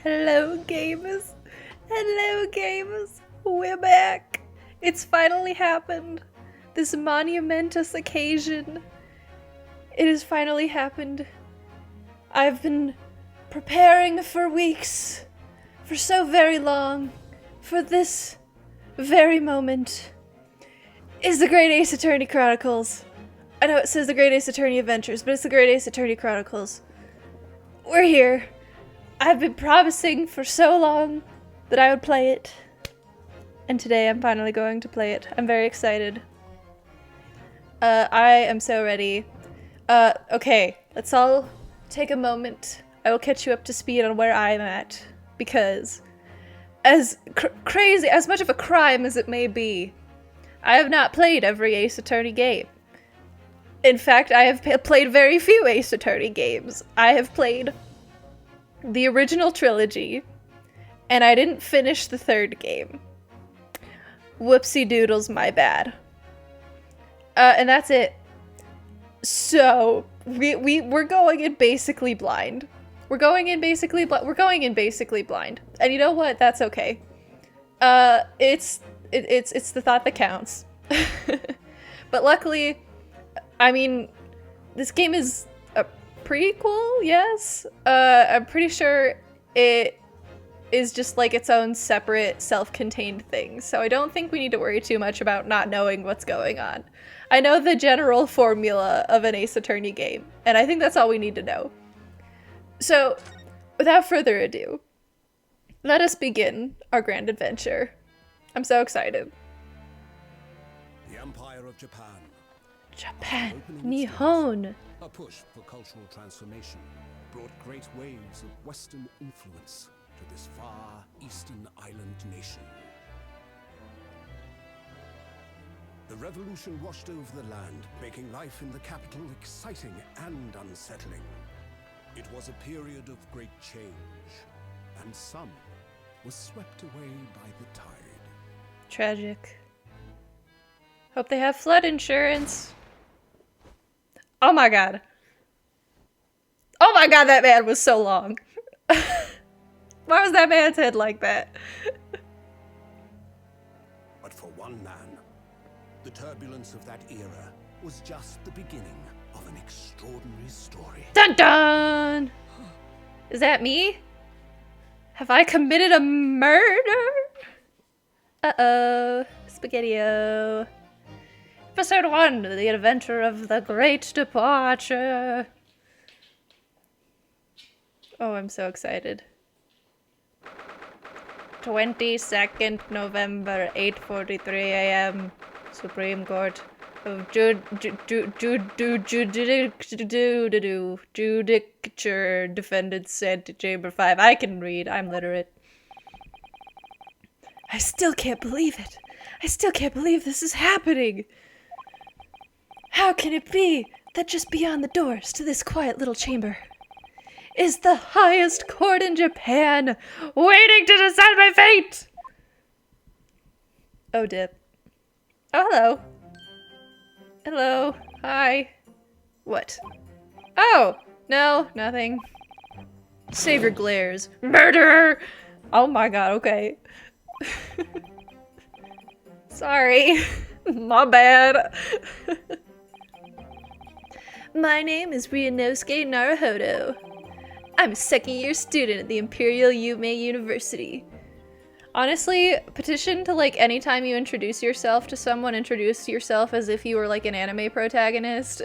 Hello, gamers. Hello, gamers. We're back. It's finally happened. This monumentous occasion. It has finally happened. I've been preparing for weeks, for so very long, for this very moment. Is the Great Ace Attorney Chronicles. I know it says the Great Ace Attorney Adventures, but it's the Great Ace Attorney Chronicles. We're here. I've been promising for so long that I would play it. And today I'm finally going to play it. I'm very excited. I am so ready. Okay, let's all take a moment. I will catch you up to speed on where I'm at. Because, as crazy, as much of a crime as it may be, I have not played every Ace Attorney game. In fact, I have played very few Ace Attorney games. I have played the original trilogy, and I didn't finish the third game. Whoopsie doodles, my bad. And that's it. So, we're going in basically blind. We're going in basically blind. And you know what? That's okay. It's the thought that counts. But luckily, I mean, this game is a prequel, yes? I'm pretty sure it is just like its own separate, self-contained thing, so I don't think we need to worry too much about not knowing what's going on. I know the general formula of an Ace Attorney game, and I think that's all we need to know. So, without further ado, let us begin our grand adventure. I'm so excited. The Empire of Japan. Japan. Nihon. A push for cultural transformation brought great waves of Western influence to this far eastern island nation. The revolution washed over the land, making life in the capital exciting and unsettling. It was a period of great change, and some was swept away by the tide. Tragic. Hope they have flood insurance. Oh my god. Oh my god, that man was so long. Why was that man's head like that? But for one man, the turbulence of that era was just the beginning of an extraordinary story. Dun dun! Is that me? Have I committed a murder? Uh-oh. Spaghetti-o. Episode 1, The Adventure of the Great Departure. Oh, I'm so excited. 22nd November, 8:43 a.m. Supreme Court of Judicature. Defendant said to Chamber 5. I can read. I'm literate. I still can't believe it. I still can't believe this is happening. How can it be that just beyond the doors to this quiet little chamber is the highest court in Japan, waiting to decide my fate? Oh, dip. Oh, hello. Hello. Hi. What? Oh, no, nothing. Save your glares. Murderer! Oh my god, okay. Sorry. My bad. My name is Ryunosuke Naruhodo. I'm a second-year student at the Imperial Yume University. Honestly, petition to, like, anytime you introduce yourself to someone, introduce yourself as if you were, like, an anime protagonist.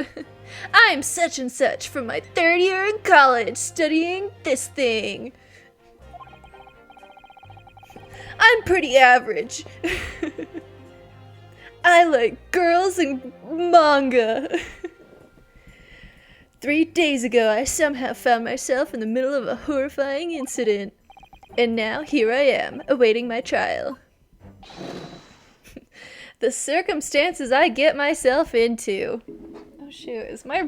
I'm such and such from my third year in college studying this thing. I'm pretty average. I like girls and manga. 3 days ago, I somehow found myself in the middle of a horrifying incident. And now, here I am, awaiting my trial. The circumstances I get myself into. Oh shoot, is my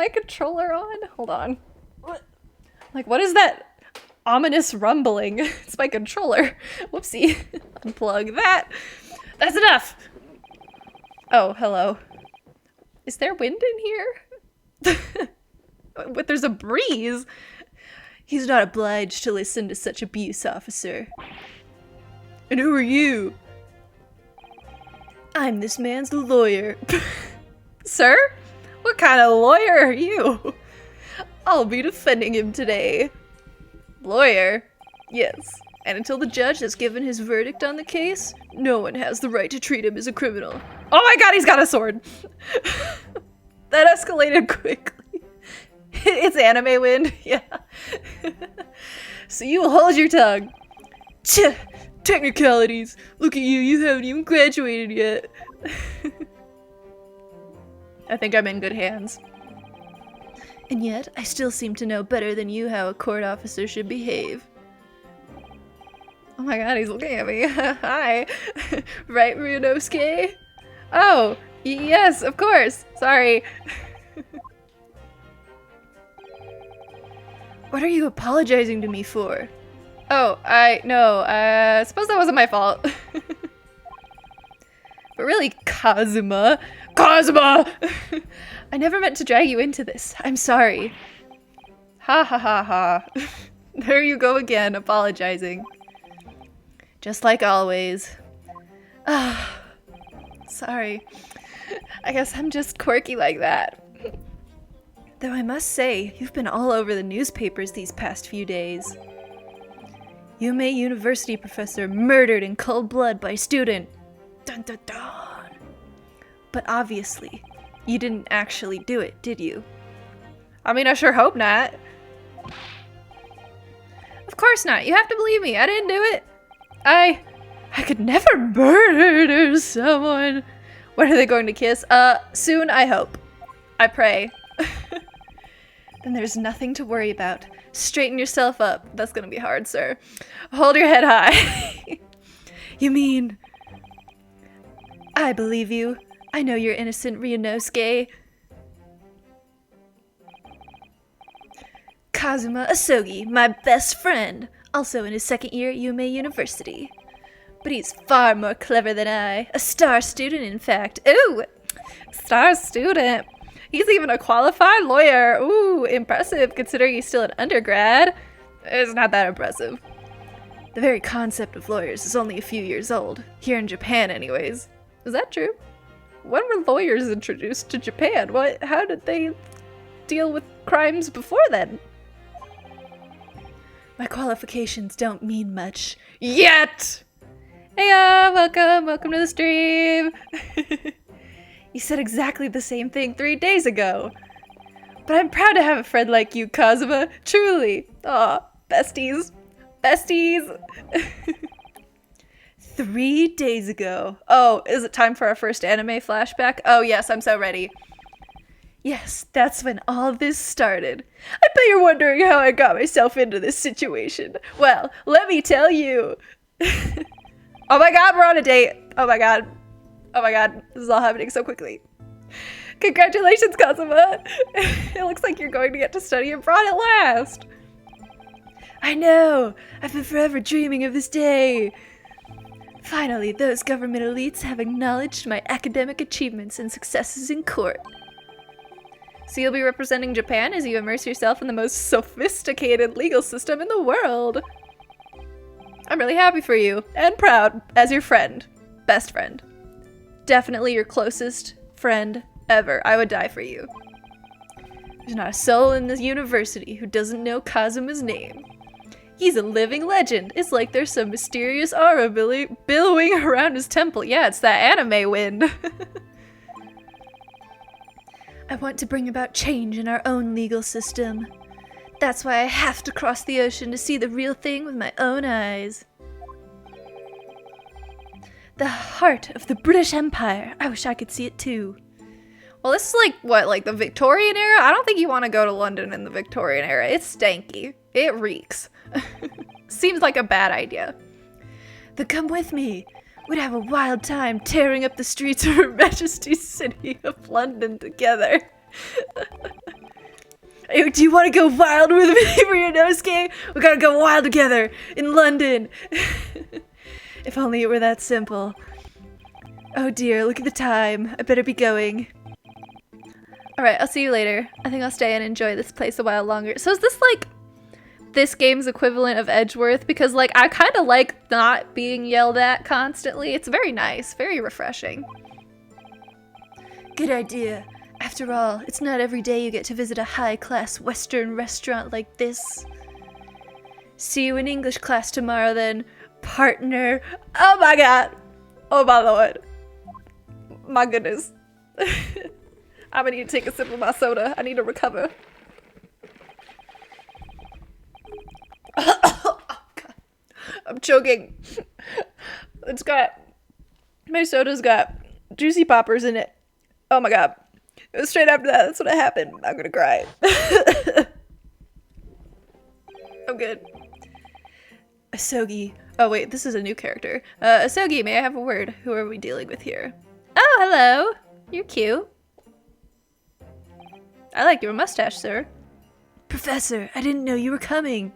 controller on? Hold on. Like, what is that ominous rumbling? It's my controller. Whoopsie. Unplug that. That's enough! Oh, hello. Is there wind in here? But there's a breeze. He's not obliged to listen to such abuse, officer. And who are you? I'm this man's lawyer. Sir? What kind of lawyer are you? I'll be defending him today. Lawyer? Yes. And until the judge has given his verdict on the case, no one has the right to treat him as a criminal. Oh my god, he's got a sword! That escalated quickly. It's anime wind, yeah. So you will hold your tongue. Technicalities. Look at you haven't even graduated yet. I think I'm in good hands. And yet, I still seem to know better than you how a court officer should behave. Oh my god, he's looking at me. Hi. Right, Ryunosuke? Oh, yes, of course. Sorry. What are you apologizing to me for? Oh, I suppose that wasn't my fault. But really, Kazuma! I never meant to drag you into this. I'm sorry. Ha ha ha ha. There you go again, apologizing. Just like always. Ah, sorry. I guess I'm just quirky like that. Though I must say, you've been all over the newspapers these past few days. Yume University professor murdered in cold blood by student. Dun dun dun. But obviously, you didn't actually do it, did you? I mean, I sure hope not. Of course not. You have to believe me. I didn't do it. I could never murder someone. When are they going to kiss? Soon, I hope. I pray. Then there's nothing to worry about. Straighten yourself up. That's gonna be hard, sir. Hold your head high. You mean... I believe you. I know you're innocent, Ryunosuke. Kazuma Asogi, my best friend. Also in his second year at Yume University. But he's far more clever than I. A star student, in fact. Ooh! Star student. He's even a qualified lawyer. Ooh, impressive considering he's still an undergrad. It's not that impressive. The very concept of lawyers is only a few years old. Here in Japan, anyways. Is that true? When were lawyers introduced to Japan? How did they deal with crimes before then? My qualifications don't mean much. Yet! Heya! Welcome to the stream! You said exactly the same thing 3 days ago. But I'm proud to have a friend like you, Kazuma. Truly. Aw, besties. Besties! 3 days ago. Oh, is it time for our first anime flashback? Oh yes, I'm so ready. Yes, that's when all this started. I bet you're wondering how I got myself into this situation. Well, let me tell you. Oh my god, we're on a date. Oh my god. Oh my god, this is all happening so quickly. Congratulations, Kazuma. It looks like you're going to get to study abroad at last. I know. I've been forever dreaming of this day. Finally, those government elites have acknowledged my academic achievements and successes in court. So you'll be representing Japan as you immerse yourself in the most sophisticated legal system in the world. I'm really happy for you, and proud, as your friend. Best friend. Definitely your closest friend ever. I would die for you. There's not a soul in this university who doesn't know Kazuma's name. He's a living legend. It's like there's some mysterious aura billowing around his temple. Yeah, it's that anime wind. I want to bring about change in our own legal system. That's why I have to cross the ocean to see the real thing with my own eyes. The heart of the British Empire. I wish I could see it too. Well, this is like, what, like the Victorian era? I don't think you want to go to London in the Victorian era. It's stanky. It reeks. Seems like a bad idea. Then come with me. We'd have a wild time tearing up the streets of Her Majesty's city of London together. Hey, do you want to go wild with me, Ryunosuke? We gotta go wild together in London. If only it were that simple. Oh dear, look at the time. I better be going. Alright, I'll see you later. I think I'll stay and enjoy this place a while longer. So is this like this game's equivalent of Edgeworth, because like I kind of like not being yelled at constantly. It's very nice, very refreshing. Good idea. After all, it's not every day you get to visit a high-class Western restaurant like this. See you in English class tomorrow then, partner. Oh my god. Oh my lord. My goodness. I'm gonna need to take a sip of my soda. I need to recover. Oh, God. I'm choking. My soda's got juicy poppers in it. Oh my god. It was straight after that. That's what happened. I'm gonna cry. I'm good. Asogi. Oh wait, this is a new character. Asogi, may I have a word? Who are we dealing with here? Oh, hello. You're cute. I like your mustache, sir. Professor, I didn't know you were coming.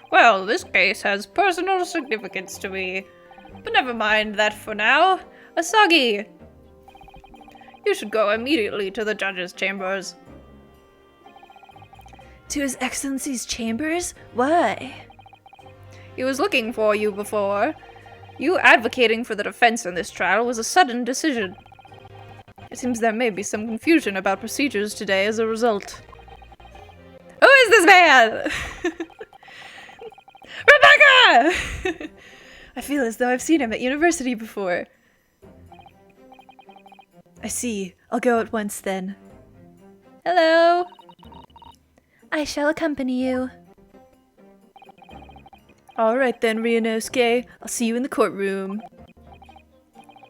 Well, this case has personal significance to me. But never mind that for now. Asagi! You should go immediately to the judge's chambers. To His Excellency's chambers? Why? He was looking for you before. You advocating for the defense in this trial was a sudden decision. It seems there may be some confusion about procedures today as a result. Who is this man? Rebecca! I feel as though I've seen him at university before. I see. I'll go at once then. Hello. I shall accompany you. Alright then, Ryunosuke. I'll see you in the courtroom.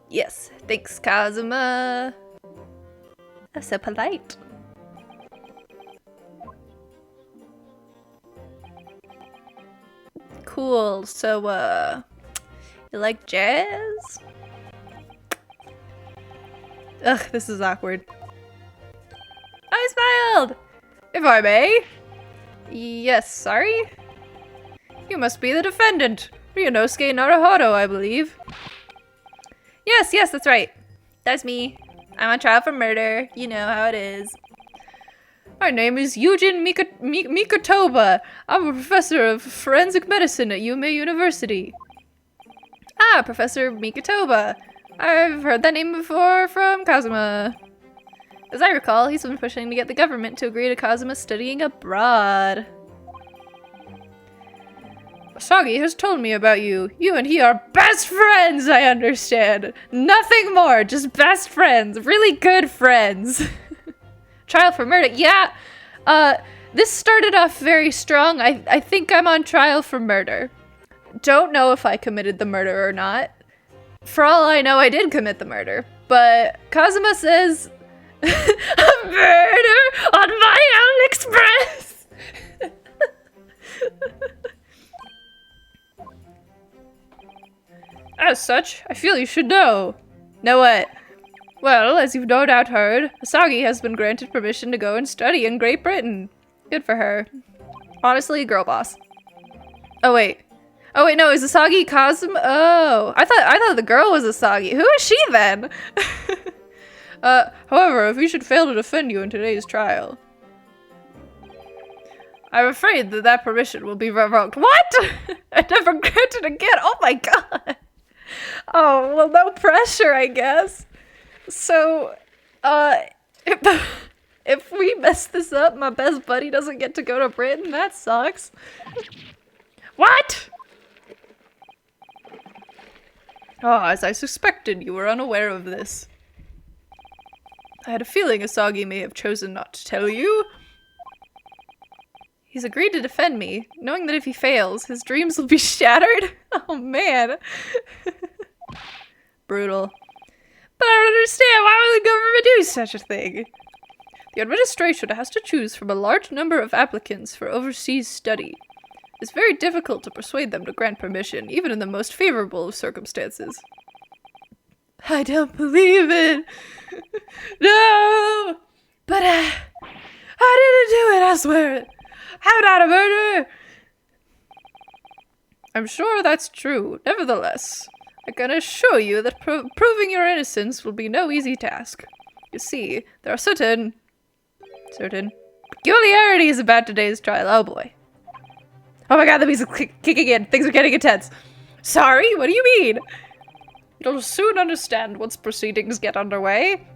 Yes, thanks, Kazuma. That's so polite. Cool, so, you like jazz? Ugh, this is awkward. I smiled! If I may? Yes, sorry? You must be the defendant, Ryunosuke Naruhodo, I believe. Yes, that's right. That's me. I'm on trial for murder. You know how it is. My name is Yujin Mikotoba. I'm a professor of forensic medicine at Yume University. Ah, Professor Mikotoba. I've heard that name before from Kazuma. As I recall, he's been pushing to get the government to agree to Kazuma studying abroad. Asagi has told me about you. You and he are best friends, I understand. Nothing more, just best friends. Really good friends. Trial for murder. Yeah, this started off very strong. I think I'm on trial for murder. Don't know if I committed the murder or not. For all I know, I did commit the murder. But Kazuma says, a murder on my own express! As such, I feel you should know. Know what? Well, as you've no doubt heard, Asagi has been granted permission to go and study in Great Britain. Good for her. Honestly, girl boss. Oh wait, no, is Asagi Kazuma? Oh, I thought the girl was Asagi. Who is she then? However, if we should fail to defend you in today's trial, I'm afraid that permission will be revoked. What? I never granted again. Oh my god. Oh, well, no pressure, I guess. So, if we mess this up, my best buddy doesn't get to go to Britain. That sucks. What? Oh, as I suspected, you were unaware of this. I had a feeling Asagi may have chosen not to tell you. He's agreed to defend me, knowing that if he fails, his dreams will be shattered. Oh man. Brutal. But I don't understand, why would the government do such a thing? The administration has to choose from a large number of applicants for overseas study. It's very difficult to persuade them to grant permission, even in the most favorable of circumstances. I don't believe it. No! But I didn't do it, I swear it. I'm not a murderer! I'm sure that's true. Nevertheless, I can assure you that proving your innocence will be no easy task. You see, there are certain Peculiarities about today's trial. Oh boy. Oh my god, the music's kicking in. Things are getting intense. Sorry? What do you mean? You'll soon understand once proceedings get underway.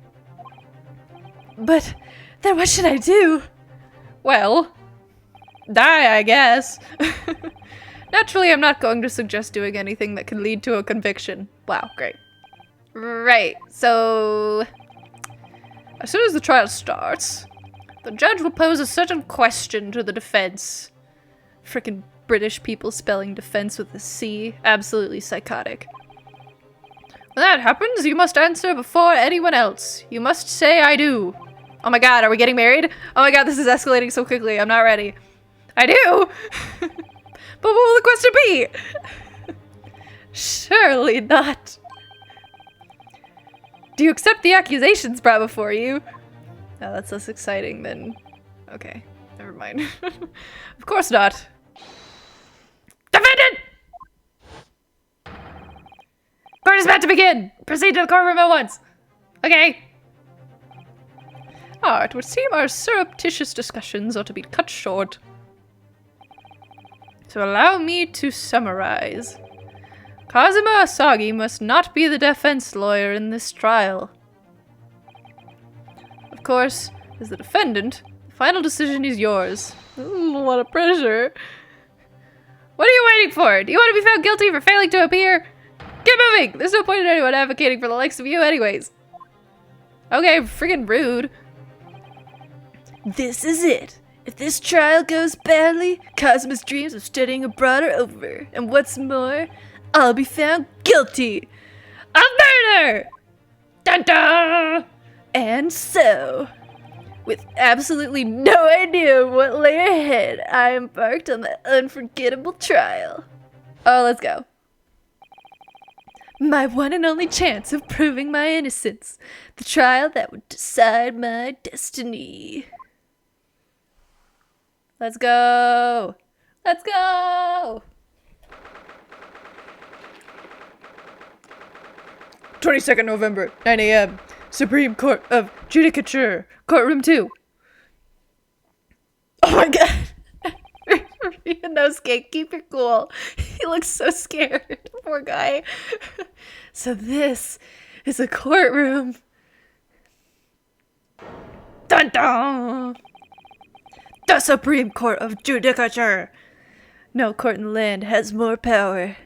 But then what should I do? Well, die, I guess. Naturally, I'm not going to suggest doing anything that can lead to a conviction. Wow, great. Right, so as soon as the trial starts, the judge will pose a certain question to the defense. Frickin' British people spelling defense with a C. Absolutely psychotic. When that happens, you must answer before anyone else. You must say, I do. Oh my god, are we getting married? Oh my god, this is escalating so quickly. I'm not ready. I do? But what will the question be? Surely not. Do you accept the accusations brought before you? Oh, that's less exciting than... Okay, never mind. Of course not. Defendant! Court is about to begin! Proceed to the courtroom at once! Okay. It would seem our surreptitious discussions ought to be cut short. So allow me to summarize. Kazuma Asagi must not be the defense lawyer in this trial. Of course, as the defendant, the final decision is yours. Ooh, a lot of pressure. What are you waiting for? Do you want to be found guilty for failing to appear? Get moving! There's no point in anyone advocating for the likes of you anyways. Okay, friggin' rude. This is it. If this trial goes badly, Kazuma's dreams of studying abroad are over. And what's more, I'll be found guilty of murder! Dun dun! And so, with absolutely no idea of what lay ahead, I embarked on that unforgettable trial. Oh, let's go. My one and only chance of proving my innocence. The trial that would decide my destiny. Let's go! Let's go! 22nd November, 9 a.m. Supreme Court of Judicature, Courtroom 2. Oh my god! Ryunosuke, keep your cool. He looks so scared. Poor guy. So this is a courtroom. Dun dun! The Supreme Court of Judicature. No court in the land has more power.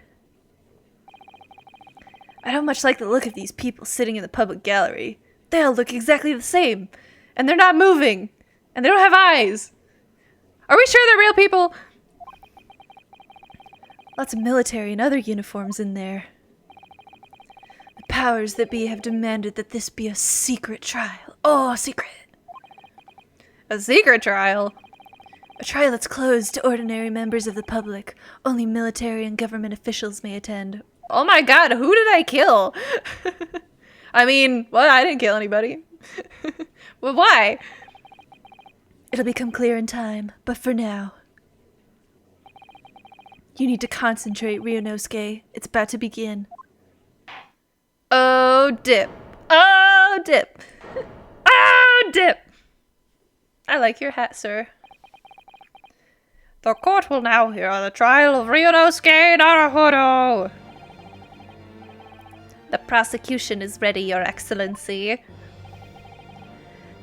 I don't much like the look of these people sitting in the public gallery. They all look exactly the same. And they're not moving. And they don't have eyes. Are we sure they're real people? Lots of military and other uniforms in there. The powers that be have demanded that this be a secret trial. Oh, a secret. A secret trial? A trial that's closed to ordinary members of the public. Only military and government officials may attend. Oh my god, who did I kill? I mean, well, I didn't kill anybody. Well, why? It'll become clear in time, but for now... You need to concentrate, Ryunosuke. It's about to begin. Oh, dip. Oh, dip. Oh, dip. I like your hat, sir. The court will now hear the trial of Ryunosuke Naruhodo. The prosecution is ready, Your Excellency.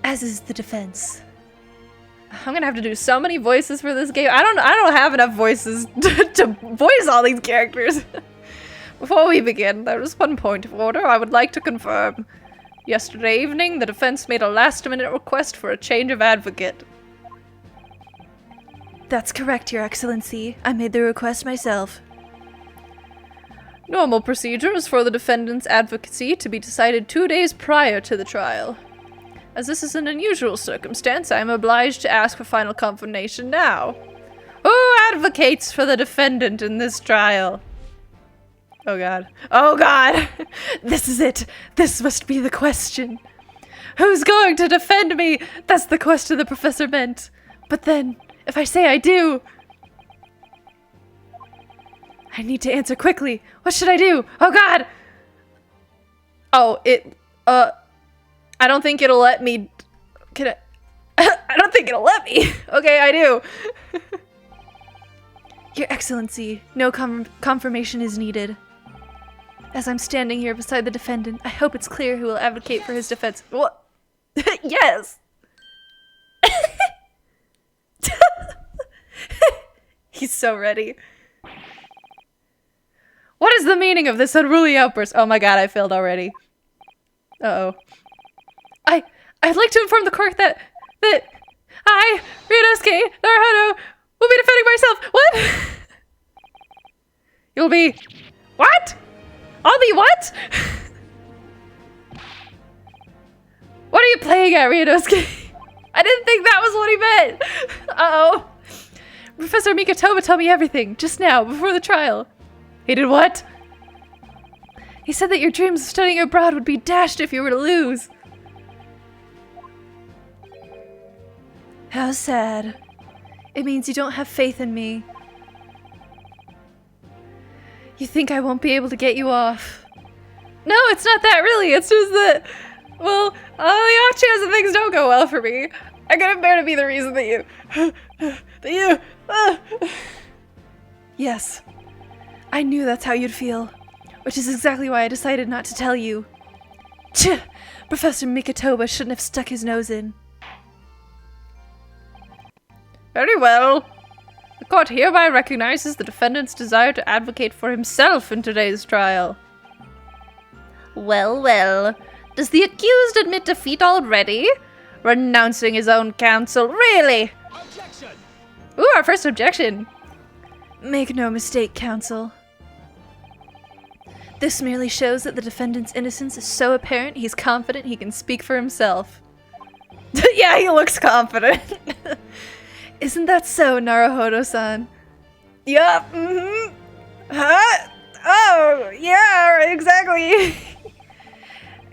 As is the defense. I'm gonna have to do so many voices for this game. I don't have enough voices to voice all these characters. Before we begin, there is one point of order I would like to confirm. Yesterday evening, the defense made a last-minute request for a change of advocate. That's correct, Your Excellency. I made the request myself. Normal procedure is for the defendant's advocacy to be decided 2 days prior to the trial. As this is an unusual circumstance, I am obliged to ask for final confirmation now. Who advocates for the defendant in this trial? Oh god. Oh god! This is it! This must be the question! Who's going to defend me? That's the question the professor meant. But then, if I say I do... I need to answer quickly. What should I do? Oh god! Oh, I don't think it'll let me... Can I... I don't think it'll let me. Okay, I do. Your Excellency, no confirmation is needed. As I'm standing here beside the defendant, I hope it's clear who will advocate for his defense. What? Yes! He's so ready. What is the meaning of this unruly outburst? Oh my god, I failed already. Uh-oh. I'd like to inform the court that I, Ryunosuke Naruhodo, will be defending myself. What? You'll be... What? I'll be what? What are you playing at, Ryunosuke? I didn't think that was what he meant. Uh-oh. Professor Mikitoba told me everything, just now, before the trial. He did what? He said that your dreams of studying abroad would be dashed if you were to lose. How sad. It means you don't have faith in me. You think I won't be able to get you off. No, it's not that really. It's just that, well, the off chance that things don't go well for me, I couldn't bear to be the reason that you... Yes. I knew that's how you'd feel, which is exactly why I decided not to tell you. Professor Mikitoba shouldn't have stuck his nose in. Very well. The court hereby recognizes the defendant's desire to advocate for himself in today's trial. Well, well. Does the accused admit defeat already? Renouncing his own counsel, really? Objection! Ooh, our first objection. Make no mistake, counsel. This merely shows that the defendant's innocence is so apparent he's confident he can speak for himself. Yeah, he looks confident. Isn't that so, Naruhodo-san? Yup, mm-hmm. Huh? Oh, yeah, exactly.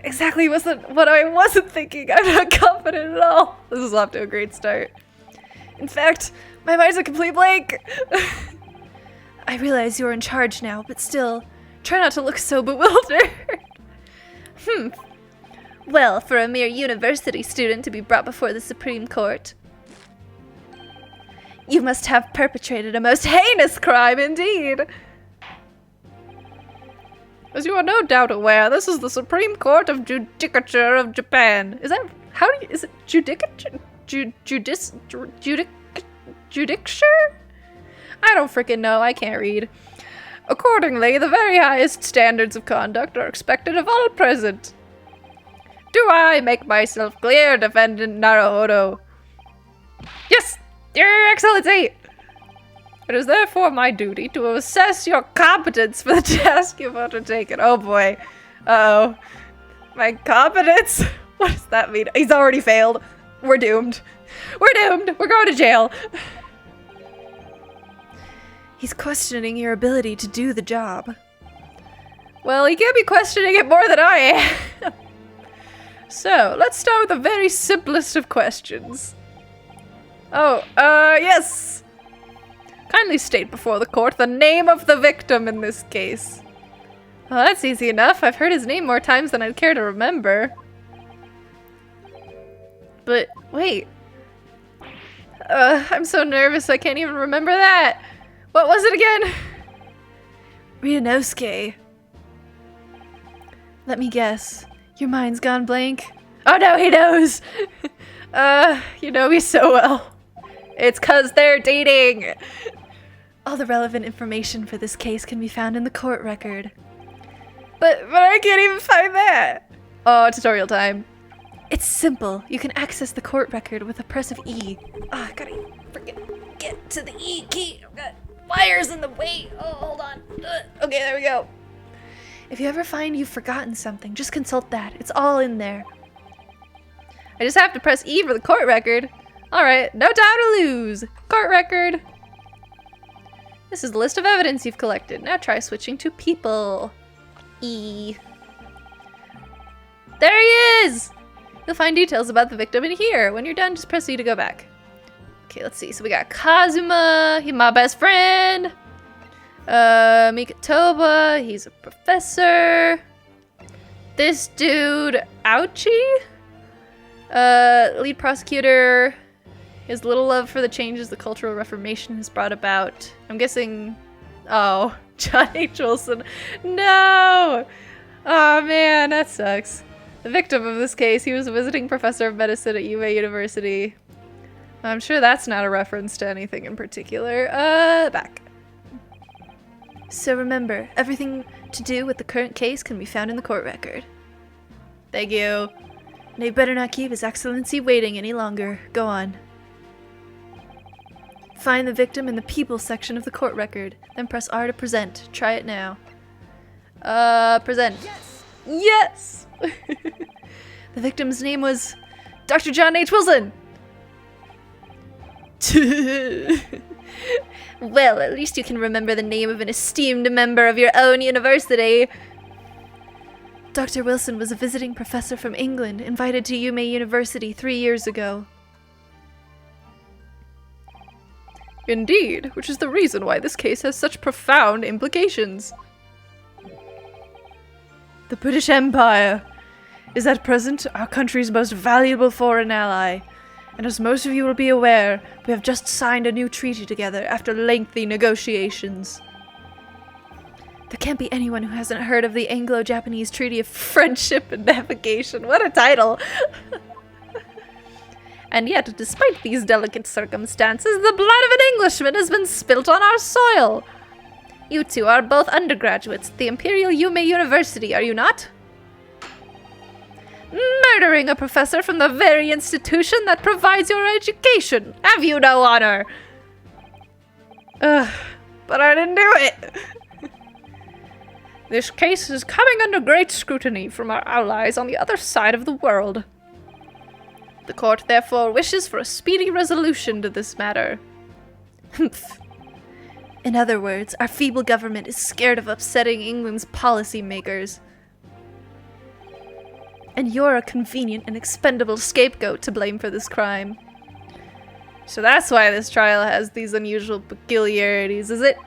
Exactly wasn't what I wasn't thinking. I'm not confident at all. This is off to a great start. In fact, my mind's a complete blank. I realize you're in charge now, but still, try not to look so bewildered. Well, for a mere university student to be brought before the Supreme Court, you must have perpetrated a most heinous crime indeed. As you are no doubt aware, this is the Supreme Court of Judicature of Japan. Is that, how do you, is it judicature? Judicature? I don't freaking know, I can't read. Accordingly, the very highest standards of conduct are expected of all present. Do I make myself clear, Defendant Naruhodo? Yes, Your Excellency! It is therefore my duty to assess your competence for the task you've undertaken. Oh boy. Uh-oh. My competence? What does that mean? He's already failed. We're doomed. We're doomed! We're going to jail! He's questioning your ability to do the job. Well, he can't be questioning it more than I am. So, let's start with the very simplest of questions. Oh, yes! Kindly state before the court the name of the victim in this case. Well, that's easy enough. I've heard his name more times than I'd care to remember. But, wait. I'm so nervous I can't even remember that. What was it again? Ryunosuke. Let me guess. Your mind's gone blank? Oh no, he knows! You know me so well. It's 'cause they're dating! All the relevant information for this case can be found in the court record. But I can't even find that! Oh, tutorial time. It's simple. You can access the court record with a press of E. Oh, I gotta freaking get to the E key. I've got wires in the way. Oh, hold on. Okay, there we go. If you ever find you've forgotten something, just consult that. It's all in there. I just have to press E for the court record. Alright, no time to lose. Court record. This is the list of evidence you've collected. Now try switching to people. E. There he is! You'll find details about the victim in here. When you're done, just press E to go back. Okay, let's see. So we got Kazuma. He's my best friend. Mikitoba. He's a professor. This dude, Ouchie? Lead prosecutor, his little love for the changes the Cultural Reformation has brought about. I'm guessing... Oh, John H. Wilson. No! Oh man, that sucks. The victim of this case, he was a visiting professor of medicine at UA University. I'm sure that's not a reference to anything in particular. Back. So remember, everything to do with the current case can be found in the court record. Thank you. And you better not keep His Excellency waiting any longer. Go on. Find the victim in the people section of the court record, then press R to present. Try it now. Present. Yes! Yes! The victim's name was Dr. John H. Wilson! Well, at least you can remember the name of an esteemed member of your own university. Dr. Wilson was a visiting professor from England, invited to UMA University 3 years ago. Indeed, which is the reason why this case has such profound implications. The British Empire is at present our country's most valuable foreign ally, and as most of you will be aware, we have just signed a new treaty together after lengthy negotiations. There can't be anyone who hasn't heard of the Anglo-Japanese Treaty of Friendship and Navigation. What a title! And yet, despite these delicate circumstances, the blood of an Englishman has been spilt on our soil. You two are both undergraduates at the Imperial Yume University, are you not? Murdering a professor from the very institution that provides your education. Have you no honor? But I didn't do it. This case is coming under great scrutiny from our allies on the other side of the world. The court therefore wishes for a speedy resolution to this matter. In other words, our feeble government is scared of upsetting England's policymakers. And you're a convenient and expendable scapegoat to blame for this crime. So that's why this trial has these unusual peculiarities, is it?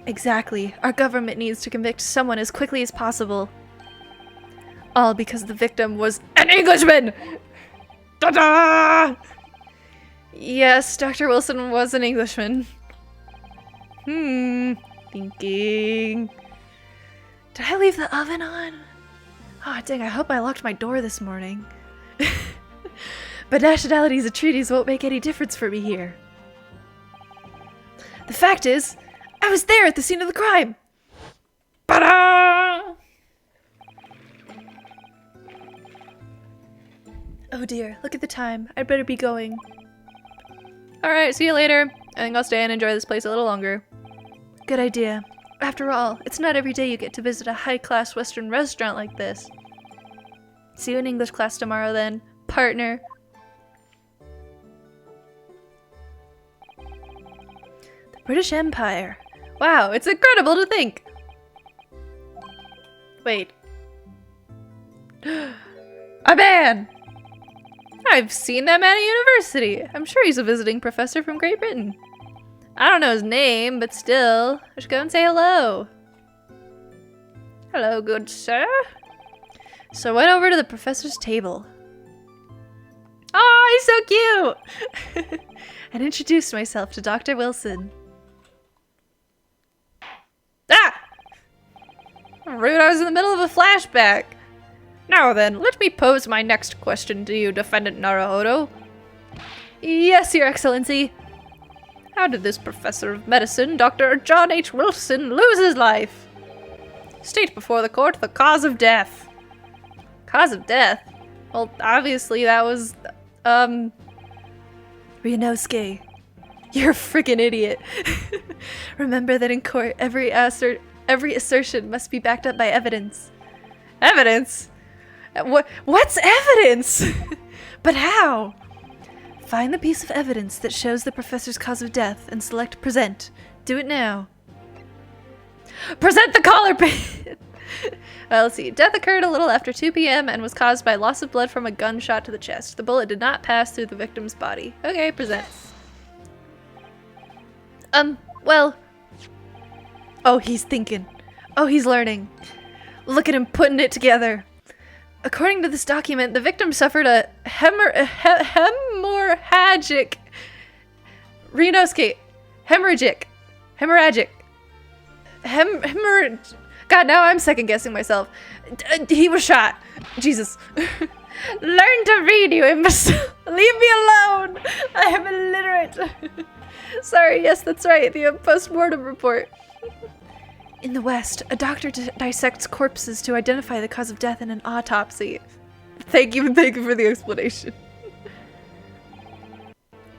Exactly. Our government needs to convict someone as quickly as possible. All because the victim was an Englishman! Ta-da! Yes, Dr. Wilson was an Englishman. Thinking. Did I leave the oven on? Oh, dang, I hope I locked my door this morning. But nationalities and treaties won't make any difference for me here. The fact is, I was there at the scene of the crime! Ta-da! Oh dear, look at the time. I'd better be going. Alright, see you later. I think I'll stay and enjoy this place a little longer. Good idea. After all, it's not every day you get to visit a high-class Western restaurant like this. See you in English class tomorrow then, partner. The British Empire. Wow, it's incredible to think! Wait. A man! I've seen that man at university. I'm sure he's a visiting professor from Great Britain. I don't know his name, but still, I should go and say hello. Hello, good sir. So I went over to the professor's table. Oh, he's so cute! And introduced myself to Dr. Wilson. Ah! Rude, I was in the middle of a flashback. Now then, let me pose my next question to you, Defendant Naruhodo. Yes, Your Excellency. How did this professor of medicine, Dr. John H. Wilson, lose his life? State before the court the cause of death. Cause of death? Well, obviously that was, Ryunosuke. You're a freaking idiot. Remember that in court, every assertion must be backed up by evidence. Evidence? What's evidence? But how? Find the piece of evidence that shows the professor's cause of death and select present. Do it now. Present the collar pin! Let's see. Death occurred a little after 2 p.m. and was caused by loss of blood from a gunshot to the chest. The bullet did not pass through the victim's body. Okay, present. Well. Oh, he's thinking. Oh, he's learning. Look at him putting it together. According to this document, the victim suffered a hemorrhagic God, now I'm second guessing myself. He was shot. Jesus. Learn to read, you imbecile. Leave me alone. I am illiterate. Sorry, yes, that's right. The post-mortem report. In the West, a doctor dissects corpses to identify the cause of death in an autopsy. Thank you for the explanation.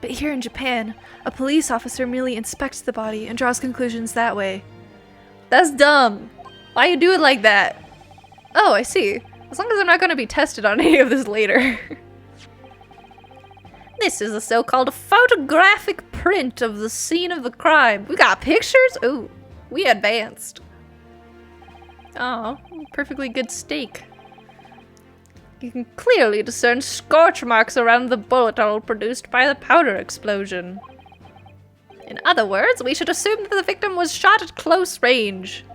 But here in Japan, a police officer merely inspects the body and draws conclusions that way. That's dumb. Why you do it like that? Oh, I see. As long as I'm not going to be tested on any of this later. This is a so-called photographic print of the scene of the crime. We got pictures? Ooh, we advanced. Oh, perfectly good steak. You can clearly discern scorch marks around the bullet hole produced by the powder explosion. In other words, we should assume that the victim was shot at close range.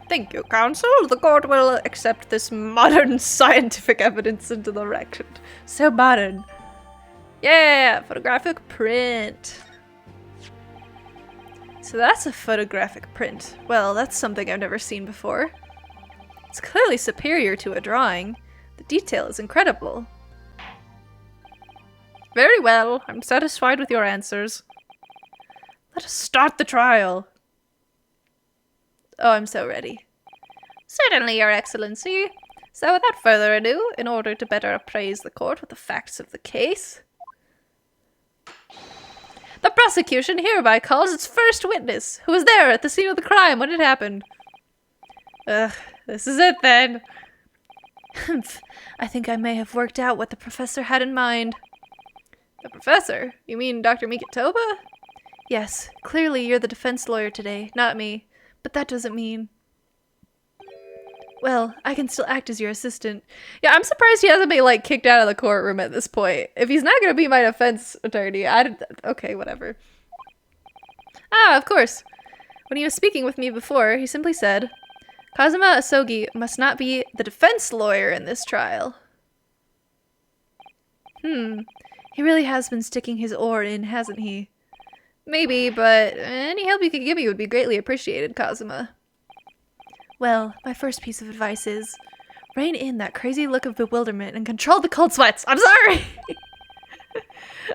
Thank you, counsel. The court will accept this modern scientific evidence into the record. So modern. Yeah, photographic print. So that's a photographic print. Well, that's something I've never seen before. It's clearly superior to a drawing. The detail is incredible. Very well. I'm satisfied with your answers. Let us start the trial. Oh, I'm so ready. Certainly, Your Excellency. So without further ado, in order to better appraise the court with the facts of the case, the prosecution hereby calls its first witness, who was there at the scene of the crime when it happened. Ugh, this is it then. I think I may have worked out what the professor had in mind. The professor? You mean Dr. Mikitoba? Yes, clearly you're the defense lawyer today, not me. But that doesn't mean... Well, I can still act as your assistant. Yeah, I'm surprised he hasn't been, like, kicked out of the courtroom at this point. If he's not gonna be my defense attorney, okay, whatever. Ah, of course. When he was speaking with me before, he simply said, Kazuma Asogi must not be the defense lawyer in this trial. He really has been sticking his oar in, hasn't he? Maybe, but any help you could give me would be greatly appreciated, Kazuma. Well, my first piece of advice is, rein in that crazy look of bewilderment and control the cold sweats. I'm sorry!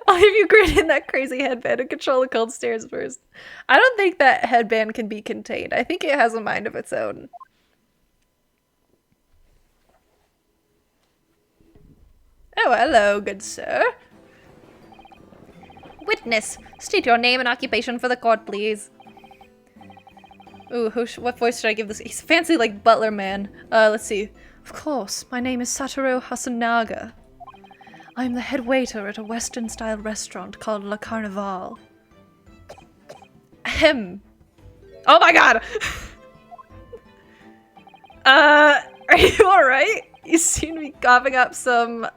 I'll have you grin in that crazy headband and control the cold stares first. I don't think that headband can be contained. I think it has a mind of its own. Oh, hello, good sir. Witness, state your name and occupation for the court, please. Ooh, what voice should I give this? He's fancy like butler man. Let's see. Of course, my name is Satoru Hasanaga. I am the head waiter at a Western-style restaurant called La Carnival. Ahem. Oh my god! Are you alright? You seem to be coughing up some,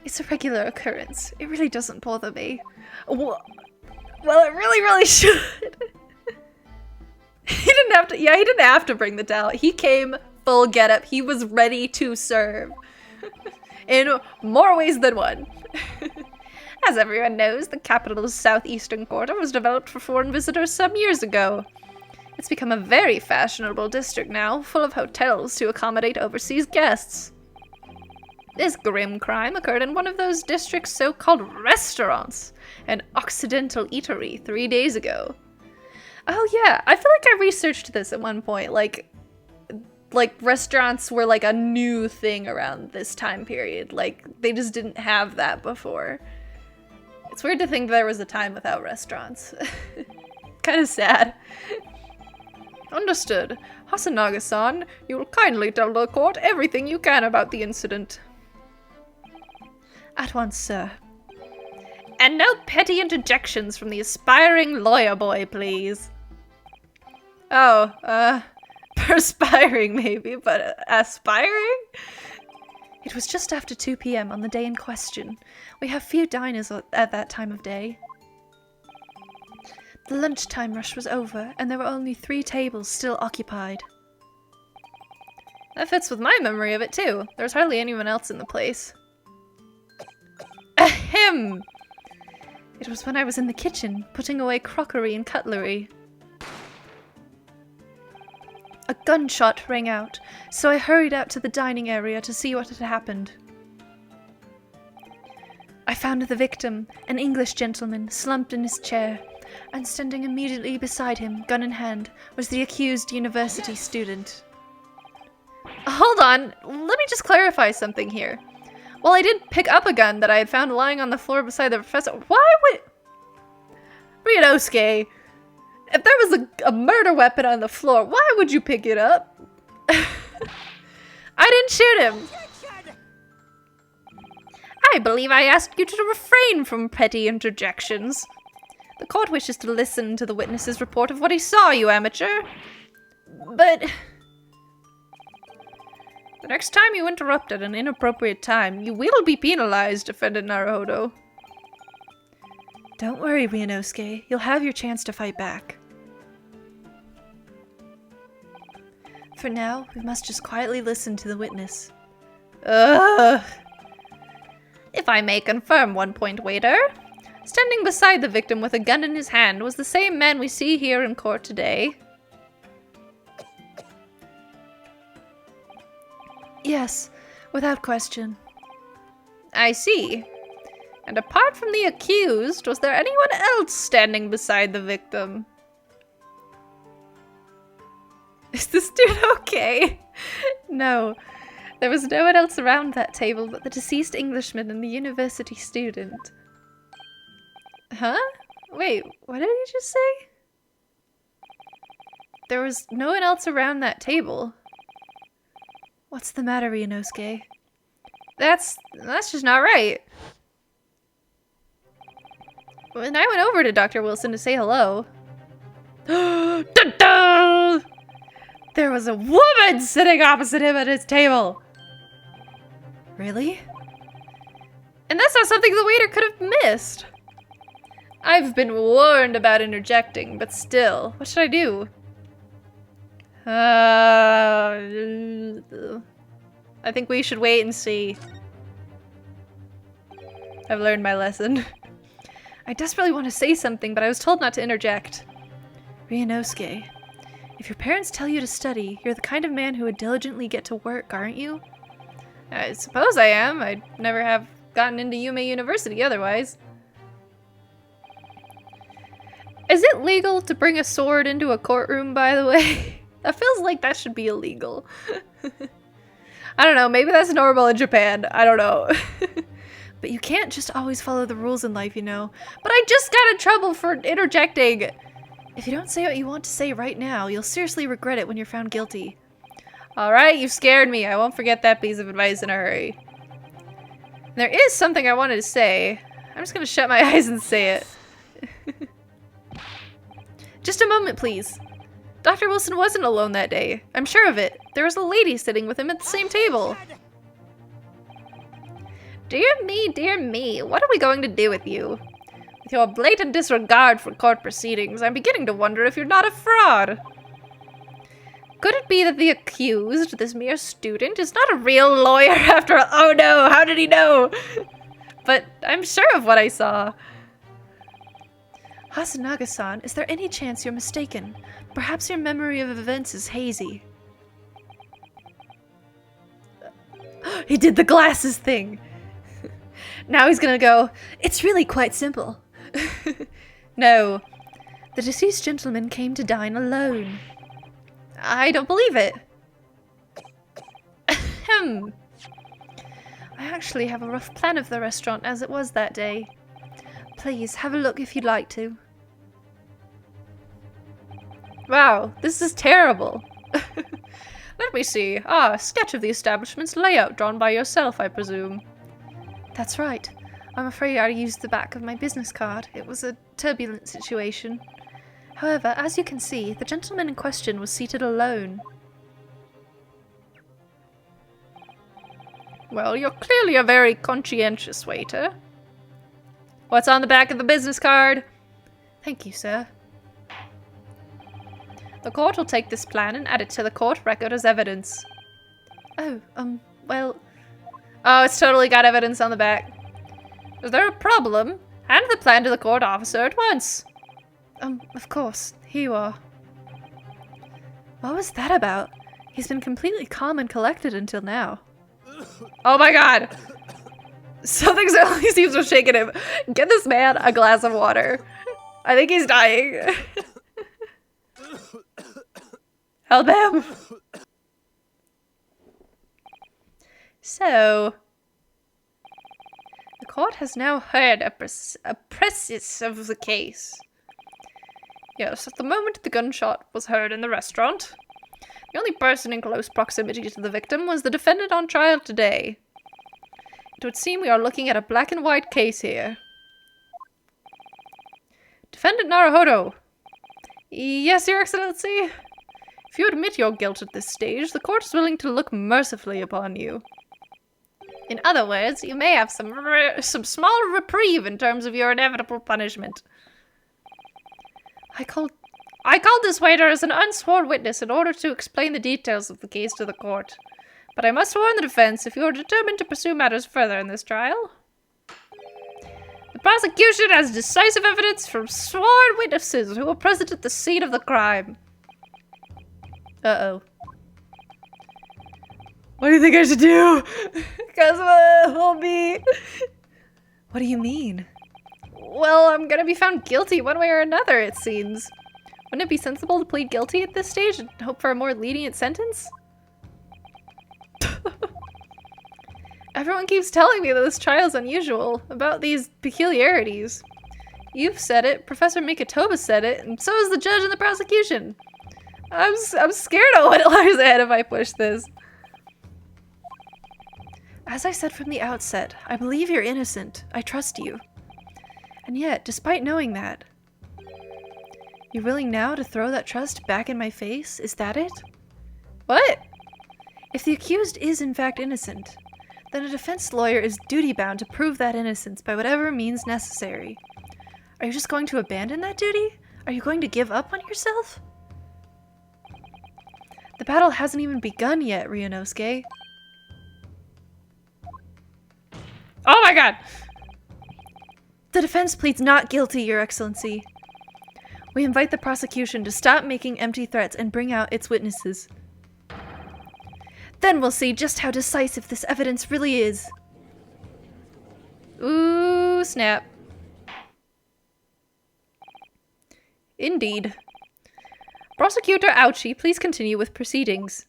It's a regular occurrence. It really doesn't bother me. Well, it really should. He didn't have to, he didn't have to bring the towel. He came full getup. He was ready to serve. In more ways than one. As everyone knows, the capital's southeastern quarter was developed for foreign visitors some years ago. It's become a very fashionable district now, full of hotels to accommodate overseas guests. This grim crime occurred in one of those district's so-called restaurants, an Occidental eatery, 3 days ago. Oh yeah, I feel like I researched this at one point, like restaurants were like a new thing around this time period, like they just didn't have that before. It's weird to think there was a time without restaurants. Kind of sad. Understood. Hasanaga-san, you will kindly tell the court everything you can about the incident. At once, sir. And no petty interjections from the aspiring lawyer boy, please. Oh, perspiring maybe, but aspiring? It was just after 2 p.m. on the day in question. We have few diners at that time of day. The lunchtime rush was over, and there were only 3 tables still occupied. That fits with my memory of it, too. There was hardly anyone else in the place. Ahem! It was when I was in the kitchen, putting away crockery and cutlery. A gunshot rang out, so I hurried out to the dining area to see what had happened. I found the victim, an English gentleman, slumped in his chair, and standing immediately beside him, gun in hand, was the accused university student. Hold on, let me just clarify something here. While I did pick up a gun that I had found lying on the floor beside the professor, why would... Ryunosuke, if there was a murder weapon on the floor, why would you pick it up? I didn't shoot him. I believe I asked you to refrain from petty interjections. The court wishes to listen to the witness's report of what he saw, you amateur. But... the next time you interrupt at an inappropriate time, you will be penalized, defendant Naruhodo. Don't worry, Ryunosuke. You'll have your chance to fight back. For now, we must just quietly listen to the witness. Ugh. If I may confirm one point, waiter. Standing beside the victim with a gun in his hand was the same man we see here in court today. Yes, without question. I see. And apart from the accused, was there anyone else standing beside the victim? Is this dude okay? No. There was no one else around that table but the deceased Englishman and the university student. Huh? Wait, what did he just say? There was no one else around that table. What's the matter, Ryunosuke? That's just not right. When I went over to Dr. Wilson to say hello... Da-da! There was a woman sitting opposite him at his table! Really? And that's not something the waiter could have missed. I've been warned about interjecting, but still, what should I do? I think we should wait and see. I've learned my lesson. I desperately want to say something, but I was told not to interject. Ryunosuke, if your parents tell you to study, you're the kind of man who would diligently get to work, aren't you? I suppose I am. I'd never have gotten into Yume University otherwise. Is it legal to bring a sword into a courtroom, by the way? That feels like that should be illegal. I don't know, maybe that's normal in Japan. I don't know. But you can't just always follow the rules in life, you know. But I just got in trouble for interjecting. If you don't say what you want to say right now, you'll seriously regret it when you're found guilty. Alright, you've scared me. I won't forget that piece of advice in a hurry. There is something I wanted to say. I'm just gonna shut my eyes and say it. Just a moment, please. Dr. Wilson wasn't alone that day. I'm sure of it. There was a lady sitting with him at the same table. Dear me, what are we going to do with you? With your blatant disregard for court proceedings, I'm beginning to wonder if you're not a fraud. Could it be that the accused, this mere student, is not a real lawyer after all? Oh no, how did he know? But I'm sure of what I saw. Hasanaga-san, is there any chance you're mistaken? Perhaps your memory of events is hazy. He did the glasses thing! Now he's gonna go, it's really quite simple. No. The deceased gentleman came to dine alone. I don't believe it. Ahem. I actually have a rough plan of the restaurant as it was that day. Please, have a look if you'd like to. Wow, this is terrible. Let me see. Ah, sketch of the establishment's layout drawn by yourself, I presume. That's right. I'm afraid I used the back of my business card. It was a turbulent situation. However, as you can see, the gentleman in question was seated alone. Well, you're clearly a very conscientious waiter. What's on the back of the business card? Thank you, sir. The court will take this plan and add it to the court record as evidence. Oh, well... Oh, it's totally got evidence on the back. Is there a problem? Hand the plan to the court officer at once. Of course. Here you are. What was that about? He's been completely calm and collected until now. Oh my god! Something certainly seems to have shaken him. Get this man a glass of water. I think he's dying. Help him! So... The court has now heard a precis of the case. Yes, at the moment the gunshot was heard in the restaurant, the only person in close proximity to the victim was the defendant on trial today. It would seem we are looking at a black and white case here. Defendant Naruhodo. Yes, Your Excellency. If you admit your guilt at this stage, the court is willing to look mercifully upon you. In other words, you may have some small reprieve in terms of your inevitable punishment. I called this waiter as an unsworn witness in order to explain the details of the case to the court. But I must warn the defense if you are determined to pursue matters further in this trial. The prosecution has decisive evidence from sworn witnesses who were present at the scene of the crime. Uh-oh. What do you think I should do? Because we'll be... What do you mean? Well, I'm gonna be found guilty one way or another, it seems. Wouldn't it be sensible to plead guilty at this stage and hope for a more lenient sentence? Everyone keeps telling me that this trial is unusual, about these peculiarities. You've said it, Professor Mikitoba said it, and so is the judge and the prosecution. I'm scared of what lies ahead if I push this. As I said from the outset, I believe you're innocent. I trust you. And yet, despite knowing that, you're willing now to throw that trust back in my face? Is that it? What? If the accused is in fact innocent, then a defense lawyer is duty-bound to prove that innocence by whatever means necessary. Are you just going to abandon that duty? Are you going to give up on yourself? The battle hasn't even begun yet, Ryunosuke. Oh my god! The defense pleads not guilty, Your Excellency. We invite the prosecution to stop making empty threats and bring out its witnesses. Then we'll see just how decisive this evidence really is. Ooh, snap. Indeed. Prosecutor Ouchie, please continue with proceedings.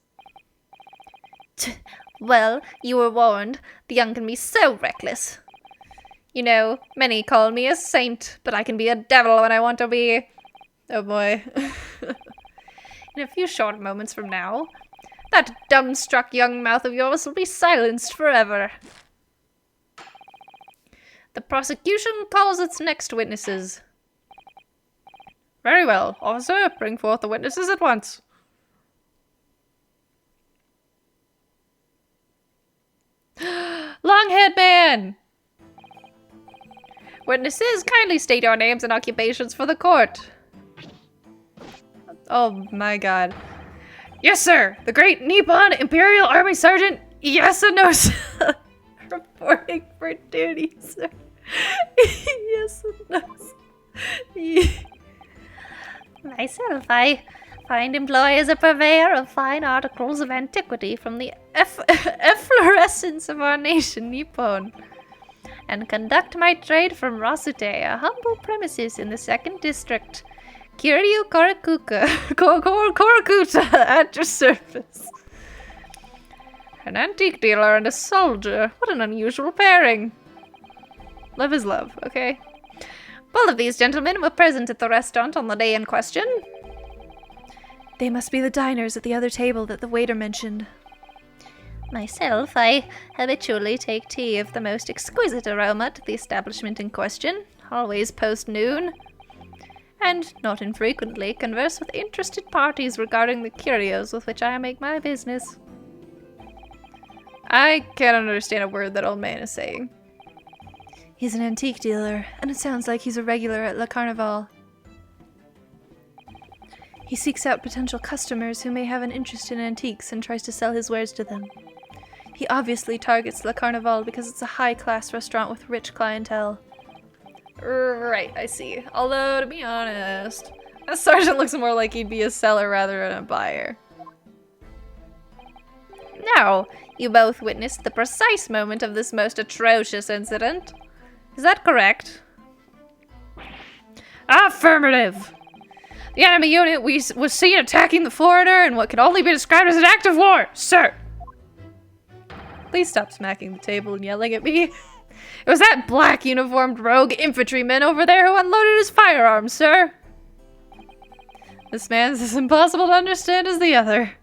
Well, you were warned. The young can be so reckless. You know, many call me a saint, but I can be a devil when I want to be. Oh boy. In a few short moments from now, that dumbstruck young mouth of yours will be silenced forever. The prosecution calls its next witnesses. Very well, officer, bring forth the witnesses at once. Long-haired man! Witnesses, kindly state your names and occupations for the court. Oh my god. Yes, sir! The great Nippon Imperial Army Sergeant Yasunose reporting for duty, sir. Yasunose. Myself, I find employ as a purveyor of fine articles of antiquity from the efflorescence of our nation, Nippon, and conduct my trade from Rasute, a humble premises in the 2nd District. Kiryu Korakuta at your service. An antique dealer and a soldier. What an unusual pairing. Love is love, okay? Both of these gentlemen were present at the restaurant on the day in question. They must be the diners at the other table that the waiter mentioned. Myself, I habitually take tea of the most exquisite aroma to the establishment in question, always post-noon, and not infrequently converse with interested parties regarding the curios with which I make my business. I can't understand a word that old man is saying. He's an antique dealer, and it sounds like he's a regular at La Carnival. He seeks out potential customers who may have an interest in antiques and tries to sell his wares to them. He obviously targets Le Carnival because it's a high-class restaurant with rich clientele. Right, I see. Although, to be honest, that sergeant looks more like he'd be a seller rather than a buyer. Now, you both witnessed the precise moment of this most atrocious incident. Is that correct? Affirmative! The enemy unit was seen attacking the foreigner in what could only be described as an act of war, sir! Please stop smacking the table and yelling at me. It was that black uniformed rogue infantryman over there who unloaded his firearms, sir. This man's as impossible to understand as the other.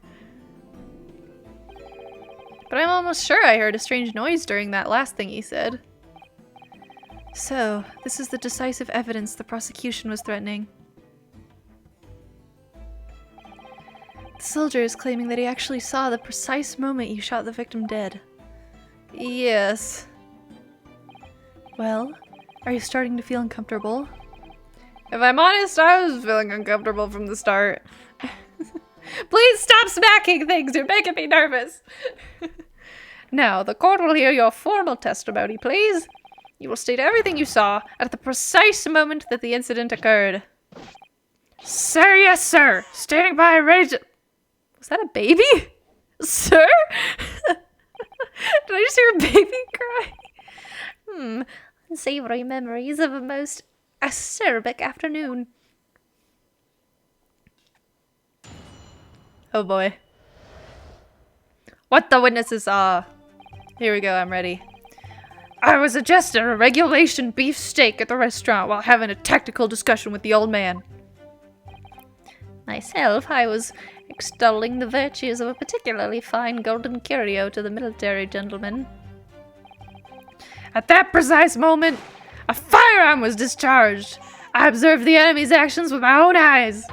But I'm almost sure I heard a strange noise during that last thing he said. So, this is the decisive evidence the prosecution was threatening. The soldier is claiming that he actually saw the precise moment you shot the victim dead. Yes. Well, are you starting to feel uncomfortable? If I'm honest, I was feeling uncomfortable from the start. Please stop smacking things, you're making me nervous. Now, the court will hear your formal testimony, please. You will state everything you saw at the precise moment that the incident occurred. Sir, yes, sir. Standing by, ready to... Was that a baby? Sir? Did I just hear a baby cry? Unsavory memories of a most acerbic afternoon. Oh boy. What the witnesses saw. Here we go, I'm ready. I was adjusting a regulation beef steak at the restaurant while having a tactical discussion with the old man. Myself, I was extolling the virtues of a particularly fine golden curio to the military gentleman. At that precise moment, a firearm was discharged. I observed the enemy's actions with my own eyes.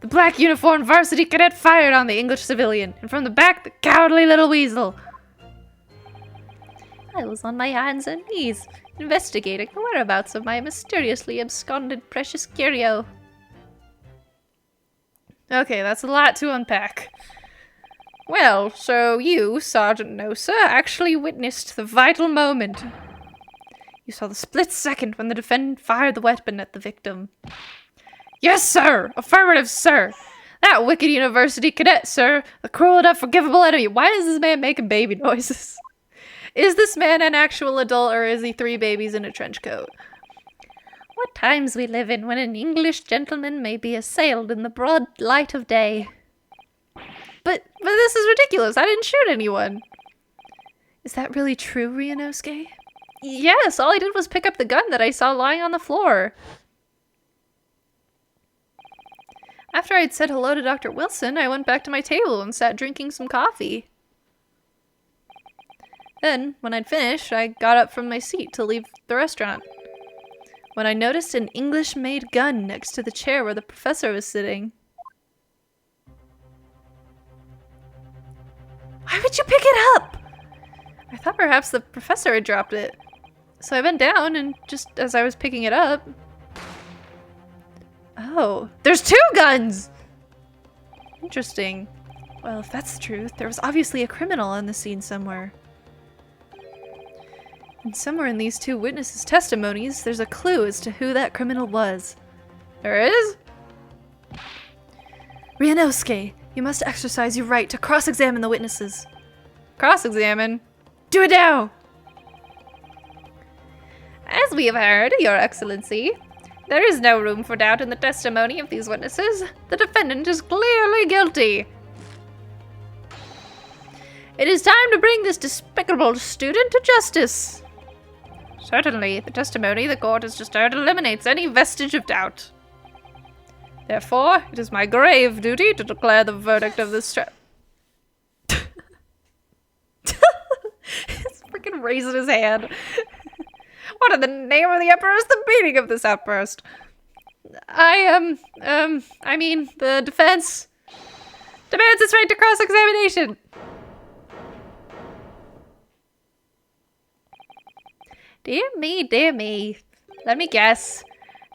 The black uniformed varsity cadet fired on the English civilian, and from the back, the cowardly little weasel. I was on my hands and knees, investigating the whereabouts of my mysteriously absconded precious curio. Okay, that's a lot to unpack. Well, so you, Sergeant Nosa, actually witnessed the vital moment. You saw the split second when the defendant fired the weapon at the victim. Yes, sir! Affirmative, sir! That wicked university cadet, sir! The cruel and unforgivable enemy! Why is this man making baby noises? Is this man an actual adult, or is he 3 babies in a trench coat? What times we live in when an English gentleman may be assailed in the broad light of day. But this is ridiculous. I didn't shoot anyone. Is that really true, Ryunosuke? Yes, all I did was pick up the gun that I saw lying on the floor. After I'd said hello to Dr. Wilson, I went back to my table and sat drinking some coffee. Then, when I'd finished, I got up from my seat to leave the restaurant. When I noticed an English-made gun next to the chair where the professor was sitting. Why would you pick it up? I thought perhaps the professor had dropped it. So I bent down and just as I was picking it up... Oh, there's 2 guns! Interesting. Well, if that's the truth, there was obviously a criminal on the scene somewhere. And somewhere in these 2 witnesses' testimonies, there's a clue as to who that criminal was. There is? Ryunosuke, you must exercise your right to cross-examine the witnesses. Cross-examine? Do it now! As we have heard, Your Excellency, there is no room for doubt in the testimony of these witnesses. The defendant is clearly guilty. It is time to bring this despicable student to justice. Certainly, the testimony the court has just heard eliminates any vestige of doubt. Therefore, it is my grave duty to declare the verdict of this trial. He's freaking raising his hand. What in the name of the Emperor is the meaning of this outburst? I mean, the defense demands its right to cross-examination. Dear me, dear me. Let me guess.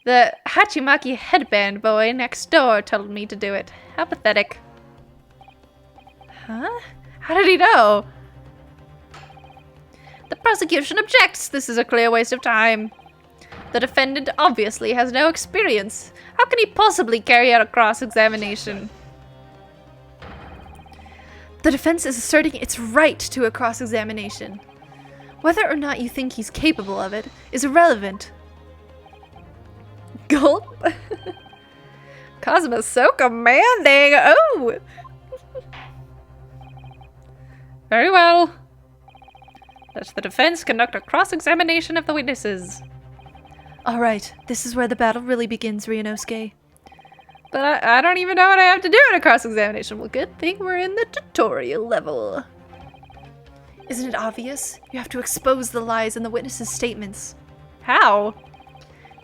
The Hachimaki headband boy next door told me to do it. How pathetic. Huh? How did he know? The prosecution objects. This is a clear waste of time. The defendant obviously has no experience. How can he possibly carry out a cross-examination? The defense is asserting its right to a cross-examination. Whether or not you think he's capable of it is irrelevant. Gulp. Cosmo's so commanding. Oh! Very well. Let the defense conduct a cross-examination of the witnesses. Alright, this is where the battle really begins, Ryunosuke. But I don't even know what I have to do in a cross-examination. Well, good thing we're in the tutorial level. Isn't it obvious? You have to expose the lies in the witnesses' statements. How?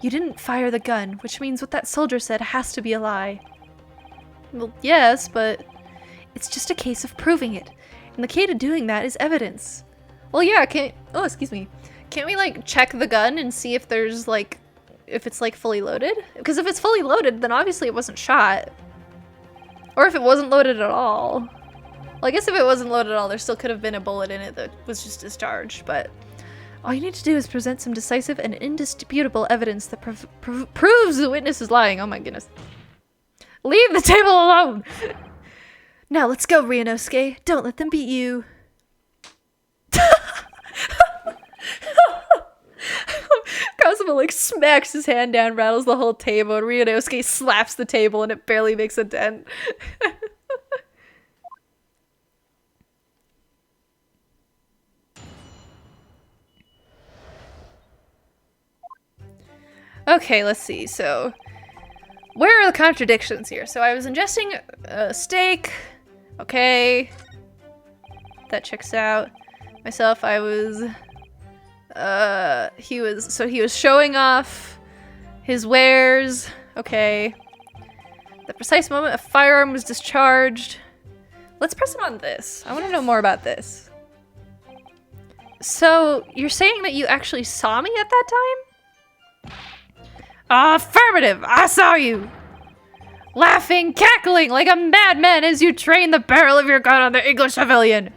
You didn't fire the gun, which means what that soldier said has to be a lie. Well, yes, but it's just a case of proving it. And the key to doing that is evidence. Well, yeah, oh, excuse me. Can't we, like, check the gun and see if there's, like, if it's, like, fully loaded? Because if it's fully loaded, then obviously it wasn't shot. Or if it wasn't loaded at all. Well, I guess if it wasn't loaded at all, there still could have been a bullet in it that was just discharged, but all you need to do is present some decisive and indisputable evidence that proves the witness is lying. Oh my goodness. Leave the table alone! Now let's go, Ryunosuke. Don't let them beat you. Kazuma like smacks his hand down, rattles the whole table, and Ryunosuke slaps the table and it barely makes a dent. Okay, let's see. So, where are the contradictions here? So I was ingesting a steak. Okay. That checks out. Myself, I was... he was showing off his wares. Okay. The precise moment a firearm was discharged. Let's press it on this. I want to know more about this. So, you're saying that you actually saw me at that time? Affirmative! I saw you! Laughing, cackling like a madman as you trained the barrel of your gun on the English civilian.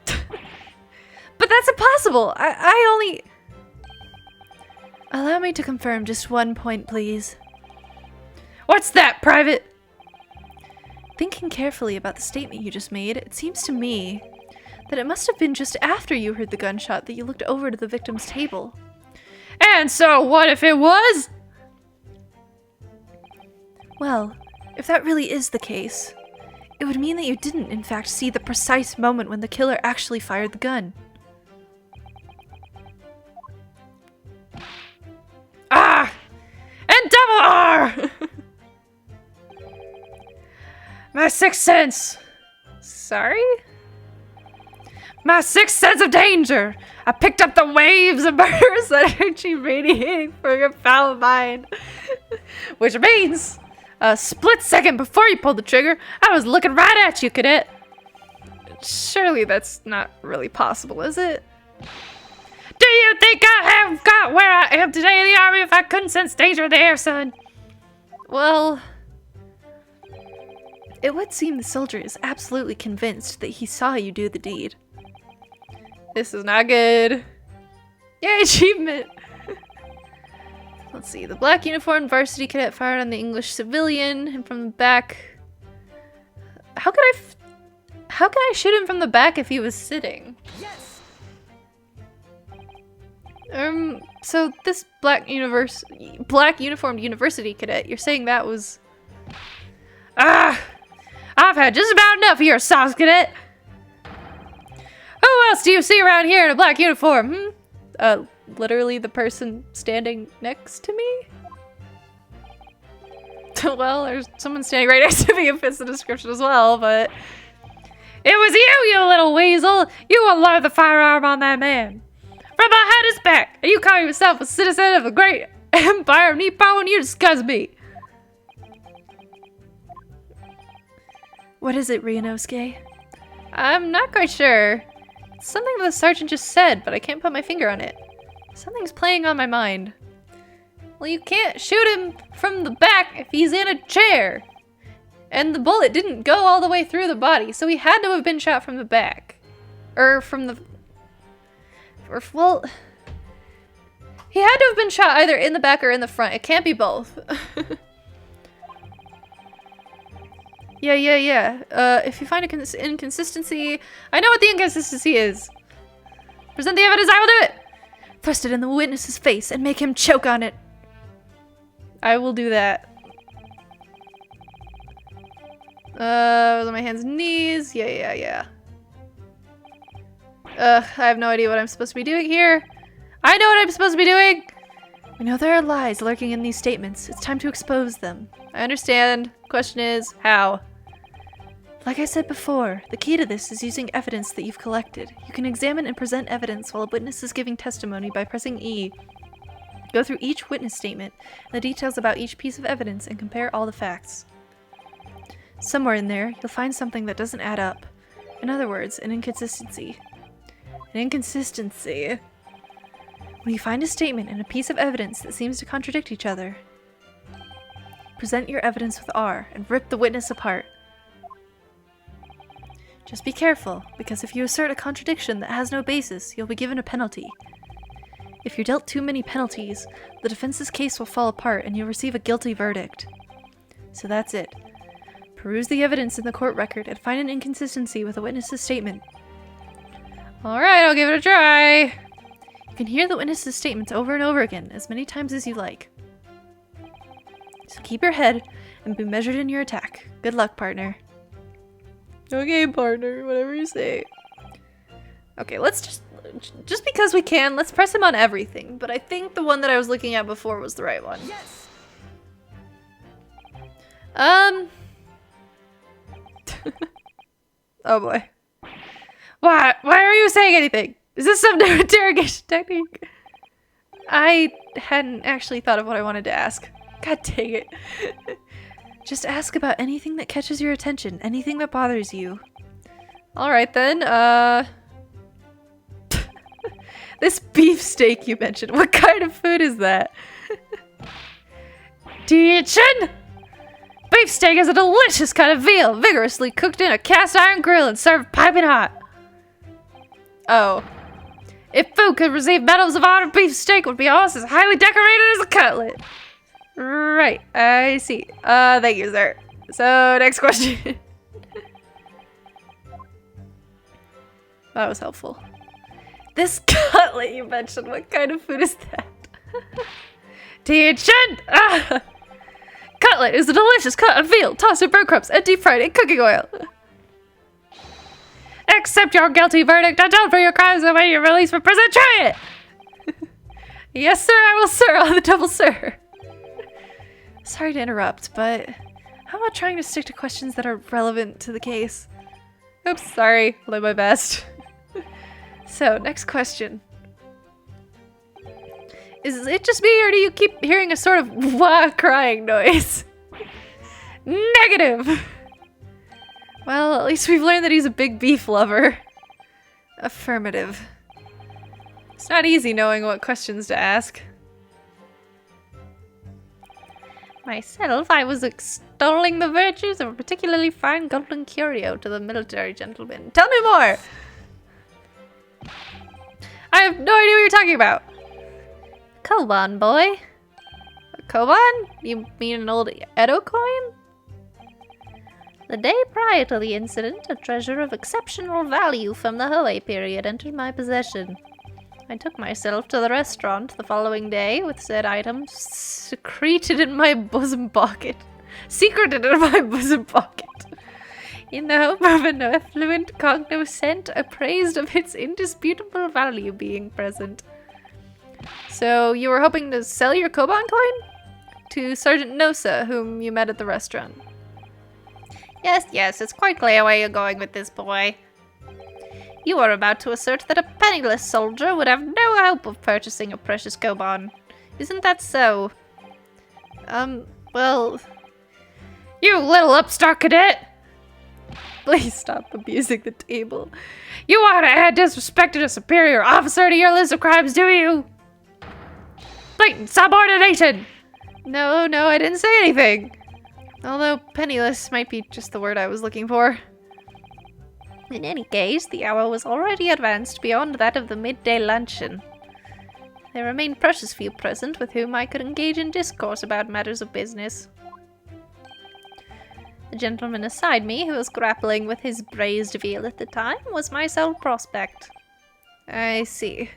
But that's impossible! I only... Allow me to confirm just one point, please. What's that, Private? Thinking carefully about the statement you just made, it seems to me that it must have been just after you heard the gunshot that you looked over to the victim's table. And so what if it was? Well, if that really is the case, it would mean that you didn't, in fact, see the precise moment when the killer actually fired the gun. Ah! And double R! My sixth sense! Sorry? My sixth sense of danger! I picked up the waves of murderous energy radiating from your foul mind. Which means, a split second before you pulled the trigger, I was looking right at you, cadet. Surely that's not really possible, is it? Do you think I have got where I am today in the army if I couldn't sense danger in the air, son? Well, it would seem the soldier is absolutely convinced that he saw you do the deed. This is not good. Yay, achievement! Let's see. The black uniformed varsity cadet fired on the English civilian and from the back. How can I shoot him from the back if he was sitting? Yes. So this black uniformed university cadet, you're saying that was... Ah! I've had just about enough of your sauce, cadet! Who else do you see around here in a black uniform? Literally the person standing next to me? Well, there's someone standing right next to me if it's the description as well, but... It was you, you little weasel! You unloaded the firearm on that man! From behind his back! And you call yourself a citizen of the great empire of Nippon and you disgust me! What is it, Ryunosuke? I'm not quite sure. It's something the sergeant just said, but I can't put my finger on it. Something's playing on my mind. Well, you can't shoot him from the back if he's in a chair. And the bullet didn't go all the way through the body, so he had to have been shot from the back. Or from the... Or, well... He had to have been shot either in the back or in the front. It can't be both. Yeah. If you find an inconsistency... I know what the inconsistency is. Present the evidence, I will do it! Thrust it in the witness's face and make him choke on it. I will do that. On my hands and knees. Yeah. I have no idea what I'm supposed to be doing here. I know what I'm supposed to be doing! We know there are lies lurking in these statements. It's time to expose them. I understand. Question is, how? Like I said before, the key to this is using evidence that you've collected. You can examine and present evidence while a witness is giving testimony by pressing E. Go through each witness statement, and the details about each piece of evidence, and compare all the facts. Somewhere in there, you'll find something that doesn't add up. In other words, an inconsistency. An inconsistency. When you find a statement and a piece of evidence that seems to contradict each other, present your evidence with R and rip the witness apart. Just be careful, because if you assert a contradiction that has no basis, you'll be given a penalty. If you're dealt too many penalties, the defense's case will fall apart and you'll receive a guilty verdict. So that's it. Peruse the evidence in the court record and find an inconsistency with a witness's statement. Alright, I'll give it a try! You can hear the witness's statements over and over again, as many times as you like. So keep your head and be measured in your attack. Good luck, partner. Okay, partner, whatever you say. Okay, let's just because we can, let's press him on everything. But I think the one that I was looking at before was the right one. Yes. Oh boy. Why are you saying anything? Is this some new interrogation technique? I hadn't actually thought of what I wanted to ask. God dang it. Just ask about anything that catches your attention, anything that bothers you. Alright then, this beefsteak you mentioned, what kind of food is that? Teachin! Beefsteak is a delicious cut of veal, vigorously cooked in a cast iron grill and served piping hot. Oh. If food could receive medals of honor, beefsteak would be almost as highly decorated as a cutlet. Right, I see. Thank you, sir. So, next question. That was helpful. This cutlet you mentioned, what kind of food is that? Teachin! Cutlet is a delicious cut of veal, tossed in breadcrumbs and deep fried in cooking oil. Accept your guilty verdict, atone for your crimes, and when you're released from prison, try it! Yes, sir, I will, sir, on the double, sir. Sorry to interrupt, but how about trying to stick to questions that are relevant to the case? Oops, sorry, I'll do my best. So, next question. Is it just me, or do you keep hearing a sort of wah crying noise? Negative! Well, at least we've learned that he's a big beef lover. Affirmative. It's not easy knowing what questions to ask. Myself, I was extolling the virtues of a particularly fine golden curio to the military gentleman. Tell me more! I have no idea what you're talking about. Koban, boy. A koban? You mean an old Edo coin? The day prior to the incident, a treasure of exceptional value from the Hoei period entered my possession. I took myself to the restaurant the following day with said item secreted in my bosom pocket. Secreted in my bosom pocket. In the hope of an affluent cognoscent appraised of its indisputable value being present. So you were hoping to sell your Koban coin? To Sergeant Nosa, whom you met at the restaurant. Yes, it's quite clear where you're going with this, boy. You are about to assert that a penniless soldier would have no hope of purchasing a precious Koban. Isn't that so? Well... You little upstart cadet! Please stop abusing the table. You want to add disrespect to a superior officer to your list of crimes, do you? blatant subordination! No, I didn't say anything. Although penniless might be just the word I was looking for. In any case, the hour was already advanced beyond that of the midday luncheon. There remained precious few present with whom I could engage in discourse about matters of business. The gentleman aside me, who was grappling with his braised veal at the time, was my sole prospect. I see.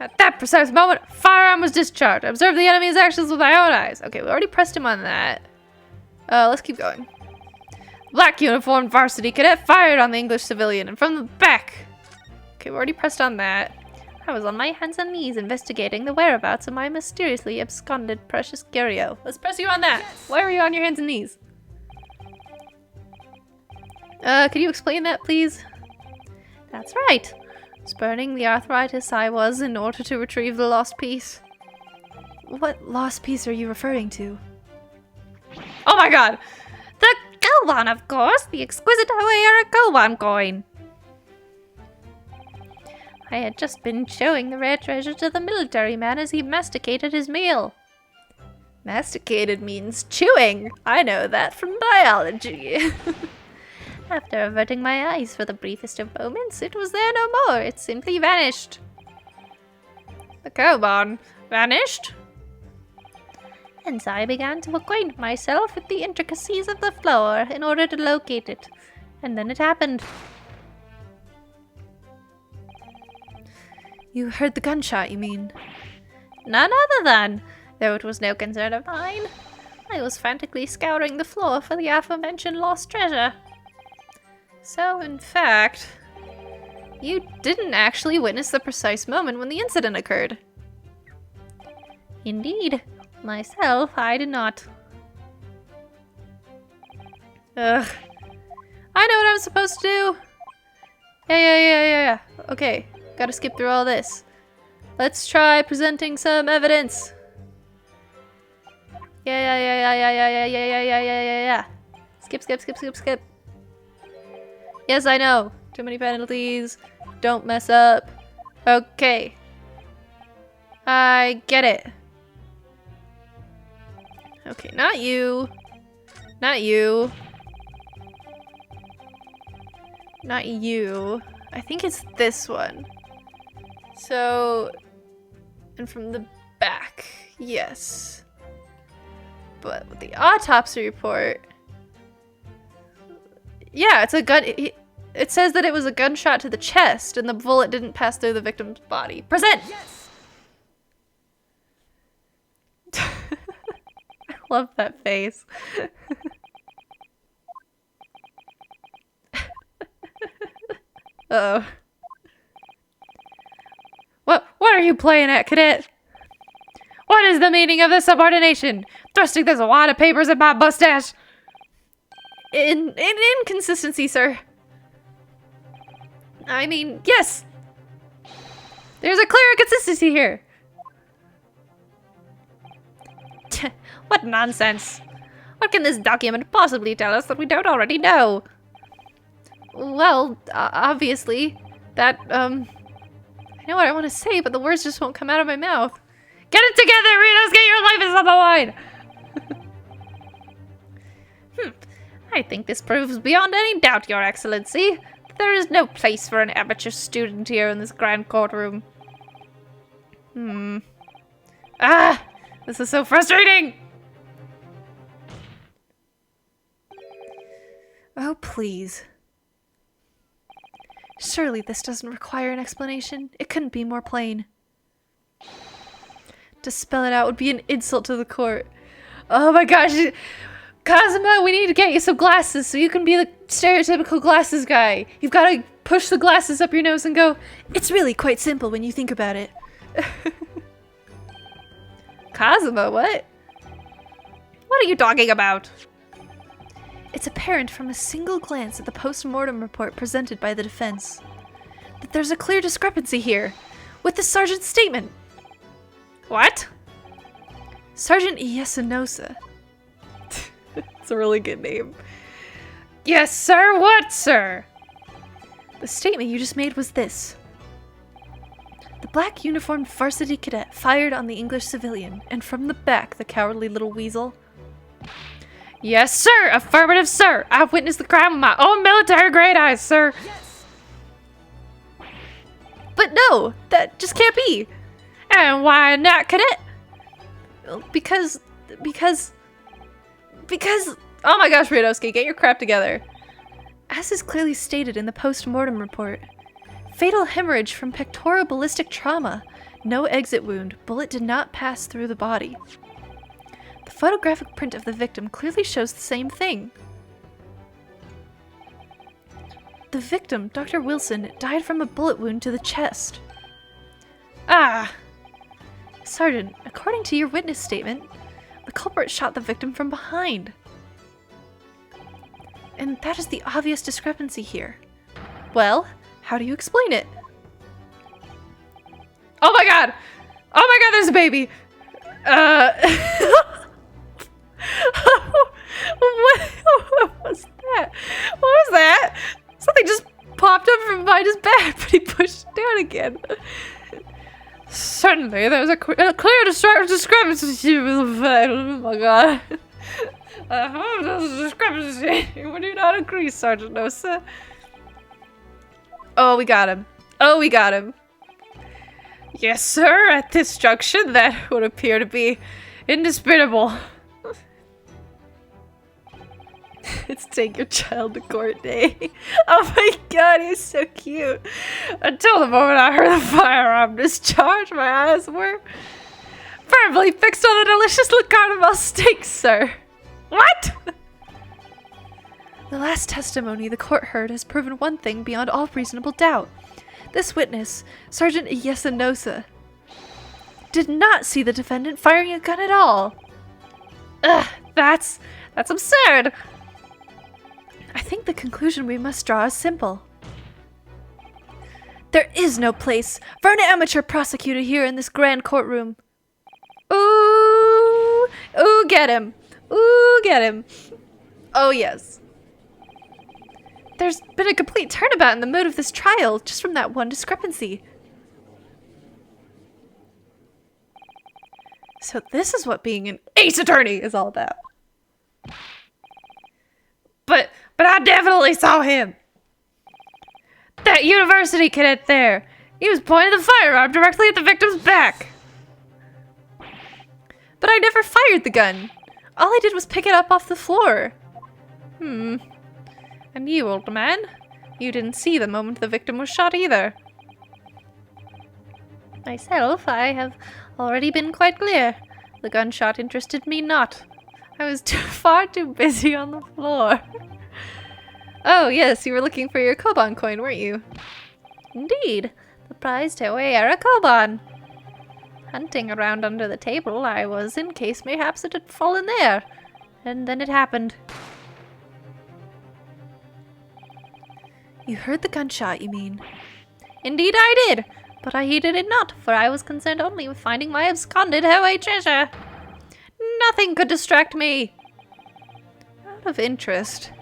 At that precise moment, a firearm was discharged. I observed the enemy's actions with my own eyes. Okay, we already pressed him on that. Let's keep going. Black uniformed varsity cadet fired on the English civilian and from the back. Okay, we already pressed on that. I was on my hands and knees investigating the whereabouts of my mysteriously absconded precious curio. Let's press you on that. Yes. Why are you on your hands and knees? Could you explain that, please? That's right. Spurning the arthritis I was in order to retrieve the lost piece. What lost piece are you referring to? Oh my god! The Guv'nah, of course! The exquisite Hoera Guv'nah coin! I had just been showing the rare treasure to the military man as he masticated his meal. Masticated means chewing! I know that from biology! After averting my eyes for the briefest of moments, it was there no more. It simply vanished. The koban vanished? Hence I began to acquaint myself with the intricacies of the floor in order to locate it. And then it happened. You heard the gunshot, you mean? None other than, though it was no concern of mine, I was frantically scouring the floor for the aforementioned lost treasure. So, in fact, you didn't actually witness the precise moment when the incident occurred. Indeed. Myself, I did not. Ugh. I know what I'm supposed to do. Yeah. Okay, gotta skip through all this. Let's try presenting some evidence. Yeah. Skip. Yes, I know. Too many penalties. Don't mess up. Okay. I get it. Okay, not you. Not you. Not you. I think it's this one. So, and from the back, yes. But with the autopsy report, yeah, it's a gun. It says that it was a gunshot to the chest and the bullet didn't pass through the victim's body. Present! Yes! I love that face. Uh-oh. What are you playing at, cadet? What is the meaning of this subordination? Thrusting this wad of papers in my mustache? Inconsistency, sir. I mean, yes! There's a clear inconsistency here. What nonsense. What can this document possibly tell us that we don't already know? Well, obviously, that, I know what I want to say, but the words just won't come out of my mouth. Get it together, Ritos! Get your life is on the line! I think this proves beyond any doubt, Your Excellency, that there is no place for an amateur student here in this grand courtroom. Ah! This is so frustrating! Oh, please. Surely this doesn't require an explanation. It couldn't be more plain. To spell it out would be an insult to the court. Oh my gosh! Kazuma, we need to get you some glasses so you can be the stereotypical glasses guy. You've got to push the glasses up your nose and go, it's really quite simple when you think about it. Kazuma, what? What are you talking about? It's apparent from a single glance at the post-mortem report presented by the defense that there's a clear discrepancy here with the sergeant's statement. What? Sergeant Yasunosa. It's a really good name. Yes, sir. What, sir? The statement you just made was this. The black uniformed varsity cadet fired on the English civilian, and from the back, the cowardly little weasel. Yes, sir! Affirmative, sir! I've witnessed the crime with my own military-grade eyes, sir! Yes! But no! That just can't be! And why not, cadet? Because... Oh my gosh, Radowski, get your crap together. As is clearly stated in the post-mortem report, fatal hemorrhage from pectoral ballistic trauma. No exit wound. Bullet did not pass through the body. The photographic print of the victim clearly shows the same thing. The victim, Dr. Wilson, died from a bullet wound to the chest. Ah! Sergeant, according to your witness statement, the culprit shot the victim from behind. And that is the obvious discrepancy here. Well, how do you explain it? Oh my god! Oh my god, there's a baby! What was that? What was that? Something just popped up from behind his back, but he pushed it down again. Certainly, there's a clear discrepancy with the fact. Oh my god. There's a discrepancy. We do not agree, Sergeant Nosa. Oh, we got him. Oh, we got him. Yes, sir. At this junction, that would appear to be indisputable. It's take your child to court day. Oh my god, he's so cute. Until the moment I heard the firearm discharge, my eyes were firmly fixed on the delicious Le Carnival steak, sir. What? The last testimony the court heard has proven one thing beyond all reasonable doubt. This witness, Sergeant Yesanosa, did not see the defendant firing a gun at all. Ugh, that's absurd. I think the conclusion we must draw is simple. There is no place for an amateur prosecutor here in this grand courtroom. Ooh, ooh, get him. Ooh, get him. Oh, yes. There's been a complete turnabout in the mood of this trial just from that one discrepancy. So this is what being an ace attorney is all about. But I definitely saw him. That university cadet there. He was pointing the firearm directly at the victim's back. But I never fired the gun. All I did was pick it up off the floor. And you, old man? You didn't see the moment the victim was shot either. Myself, I have already been quite clear. The gunshot interested me not. I was far too busy on the floor. Oh, yes, you were looking for your Koban coin, weren't you? Indeed. The prize to wear a Koban. Hunting around under the table I was in case mayhaps it had fallen there. And then it happened. You heard the gunshot, you mean? Indeed I did, but I heeded it not, for I was concerned only with finding my absconded Hawaii treasure. Nothing could distract me. Out of interest,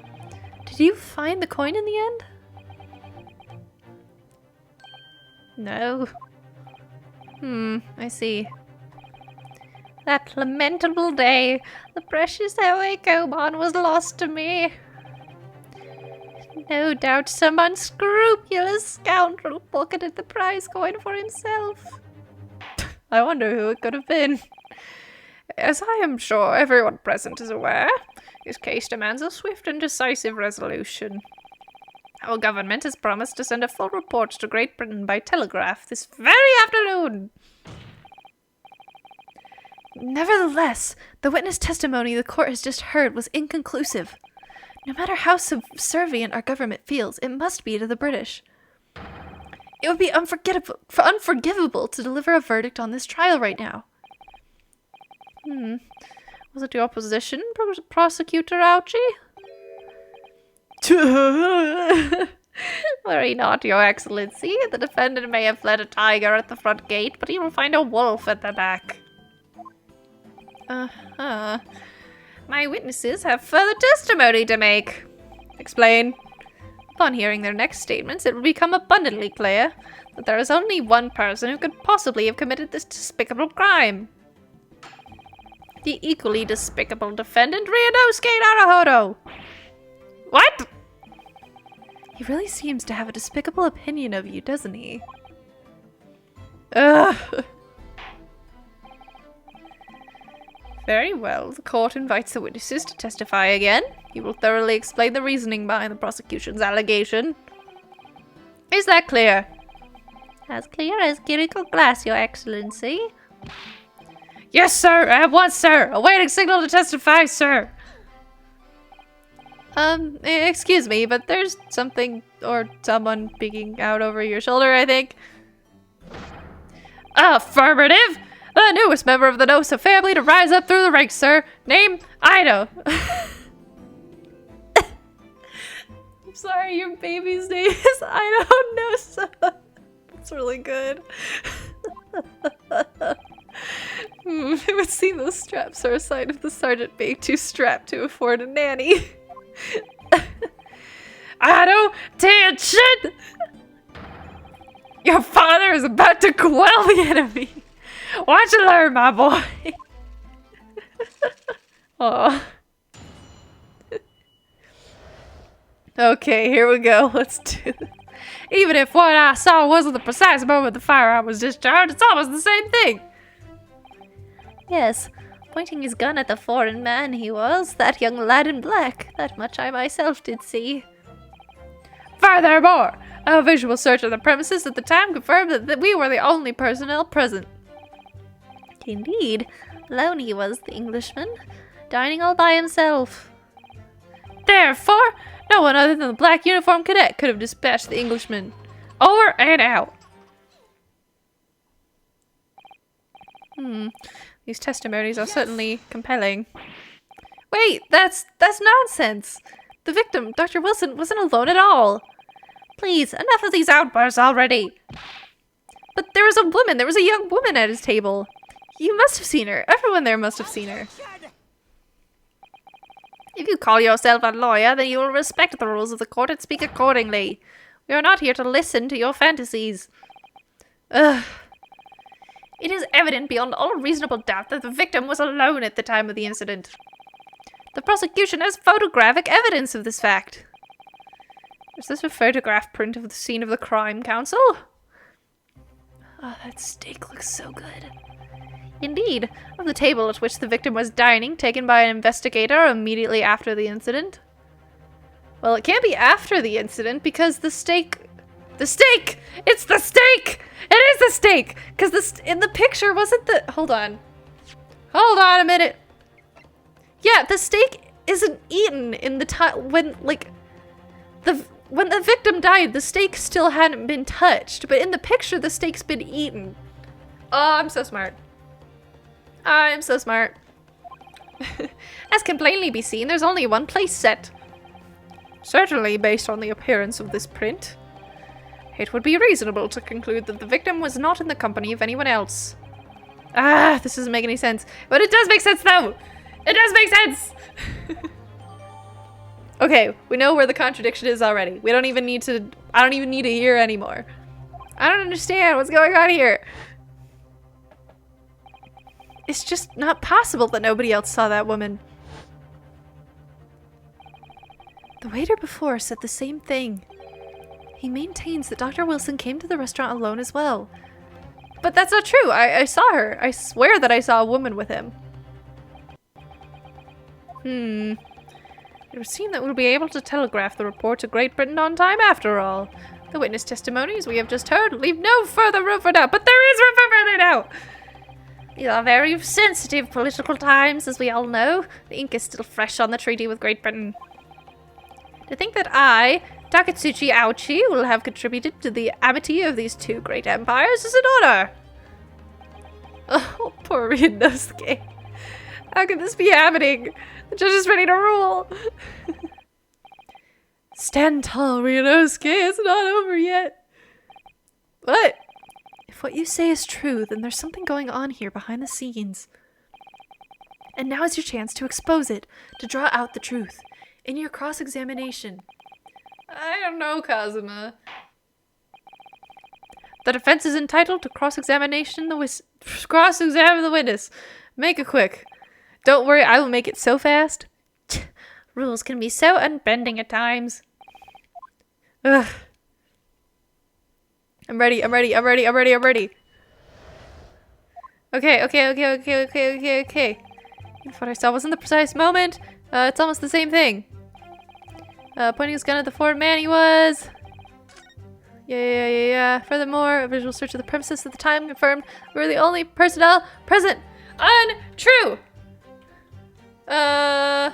did you find the coin in the end? No. I see. That lamentable day, the precious Hawaii Koban was lost to me. No doubt some unscrupulous scoundrel pocketed the prize coin for himself. I wonder who it could have been. As I am sure everyone present is aware, this case demands a swift and decisive resolution. Our government has promised to send a full report to Great Britain by telegraph this very afternoon. Nevertheless, the witness testimony the court has just heard was inconclusive. No matter how subservient our government feels, it must be to the British. It would be unforgivable to deliver a verdict on this trial right now. Was it your position, Prosecutor Ouchie? Worry not, Your Excellency. The defendant may have fled a tiger at the front gate, but he will find a wolf at the back. My witnesses have further testimony to make. Explain. Upon hearing their next statements, it will become abundantly clear that there is only one person who could possibly have committed this despicable crime. The equally despicable defendant, Ryunosuke Naruhodo. What? He really seems to have a despicable opinion of you, doesn't he? Ugh. Very well. The court invites the witnesses to testify again. He will thoroughly explain the reasoning behind the prosecution's allegation. Is that clear? As clear as clerical glass, Your Excellency. Yes, sir. At once, sir. Awaiting signal to testify, sir. Excuse me, but there's something or someone peeking out over your shoulder, I think. Affirmative! The newest member of the Nosa family to rise up through the ranks, sir. Name, Ida. I'm sorry, your baby's name is Ida Nosa. That's really good. It would seem those straps are a sign of the sergeant being too strapped to afford a nanny. Ado, attention! Your father is about to quell the enemy. Watch and learn, my boy. Aw. Okay, here we go. Let's do this. Even if what I saw wasn't the precise moment the firearm was discharged, it's almost the same thing. Yes, pointing his gun at the foreign man he was, that young lad in black. That much I myself did see. Furthermore, a visual search of the premises at the time confirmed that we were the only personnel present. Indeed, alone he was, the Englishman, dining all by himself. Therefore, no one other than the black uniformed cadet could have dispatched the Englishman. Over and out. These testimonies are certainly compelling. Wait, that's nonsense. The victim, Dr. Wilson, wasn't alone at all. Please, enough of these outbursts already. But there was a woman, there was a young woman at his table. You must have seen her. Everyone there must have seen her. If you call yourself a lawyer, then you will respect the rules of the court and speak accordingly. We are not here to listen to your fantasies. Ugh. It is evident beyond all reasonable doubt that the victim was alone at the time of the incident. The prosecution has photographic evidence of this fact. Is this a photograph print of the scene of the crime, Counsel? Oh, that steak looks so good. Indeed, of the table at which the victim was dining, taken by an investigator immediately after the incident. Well, it can't be after the incident because the steak... The steak! It's the steak! It is the steak! Because in the picture wasn't the... Hold on. Hold on a minute. Yeah, the steak isn't eaten in the time when, like... When the victim died, the steak still hadn't been touched. But in the picture, the steak's been eaten. Oh, I'm so smart. I'm so smart. As can plainly be seen, there's only one place set. Certainly, based on the appearance of this print, it would be reasonable to conclude that the victim was not in the company of anyone else. Ah, this doesn't make any sense. But it does make sense, though! It does make sense! Okay, we know where the contradiction is already. We don't even need to... I don't even need to hear anymore. I don't understand what's going on here. It's just not possible that nobody else saw that woman. The waiter before said the same thing. He maintains that Dr. Wilson came to the restaurant alone as well. But that's not true. I saw her. I swear that I saw a woman with him. It would seem that we'll be able to telegraph the report to Great Britain on time after all. The witness testimonies we have just heard leave no further room for doubt, but there is room for further doubt! These are very sensitive political times, as we all know. The ink is still fresh on the treaty with Great Britain. To think that I, Takatsuchi Aochi, will have contributed to the amity of these two great empires is an honor. Oh, poor Ryunosuke. How could this be happening? The judge is ready to rule. Stand tall, Ryunosuke. It's not over yet. What? If what you say is true, then there's something going on here behind the scenes. And now is your chance to expose it, to draw out the truth. In your cross-examination, I don't know, Kazuma. The defense is entitled to cross-examine the witness. Make it quick. Don't worry, I will make it so fast. Rules can be so unbending at times. Ugh. I'm ready. Okay. What I saw wasn't the precise moment. It's almost the same thing. Pointing his gun at the forward man, he was. Yeah. Furthermore, a visual search of the premises at the time confirmed we were the only personnel present. Untrue! I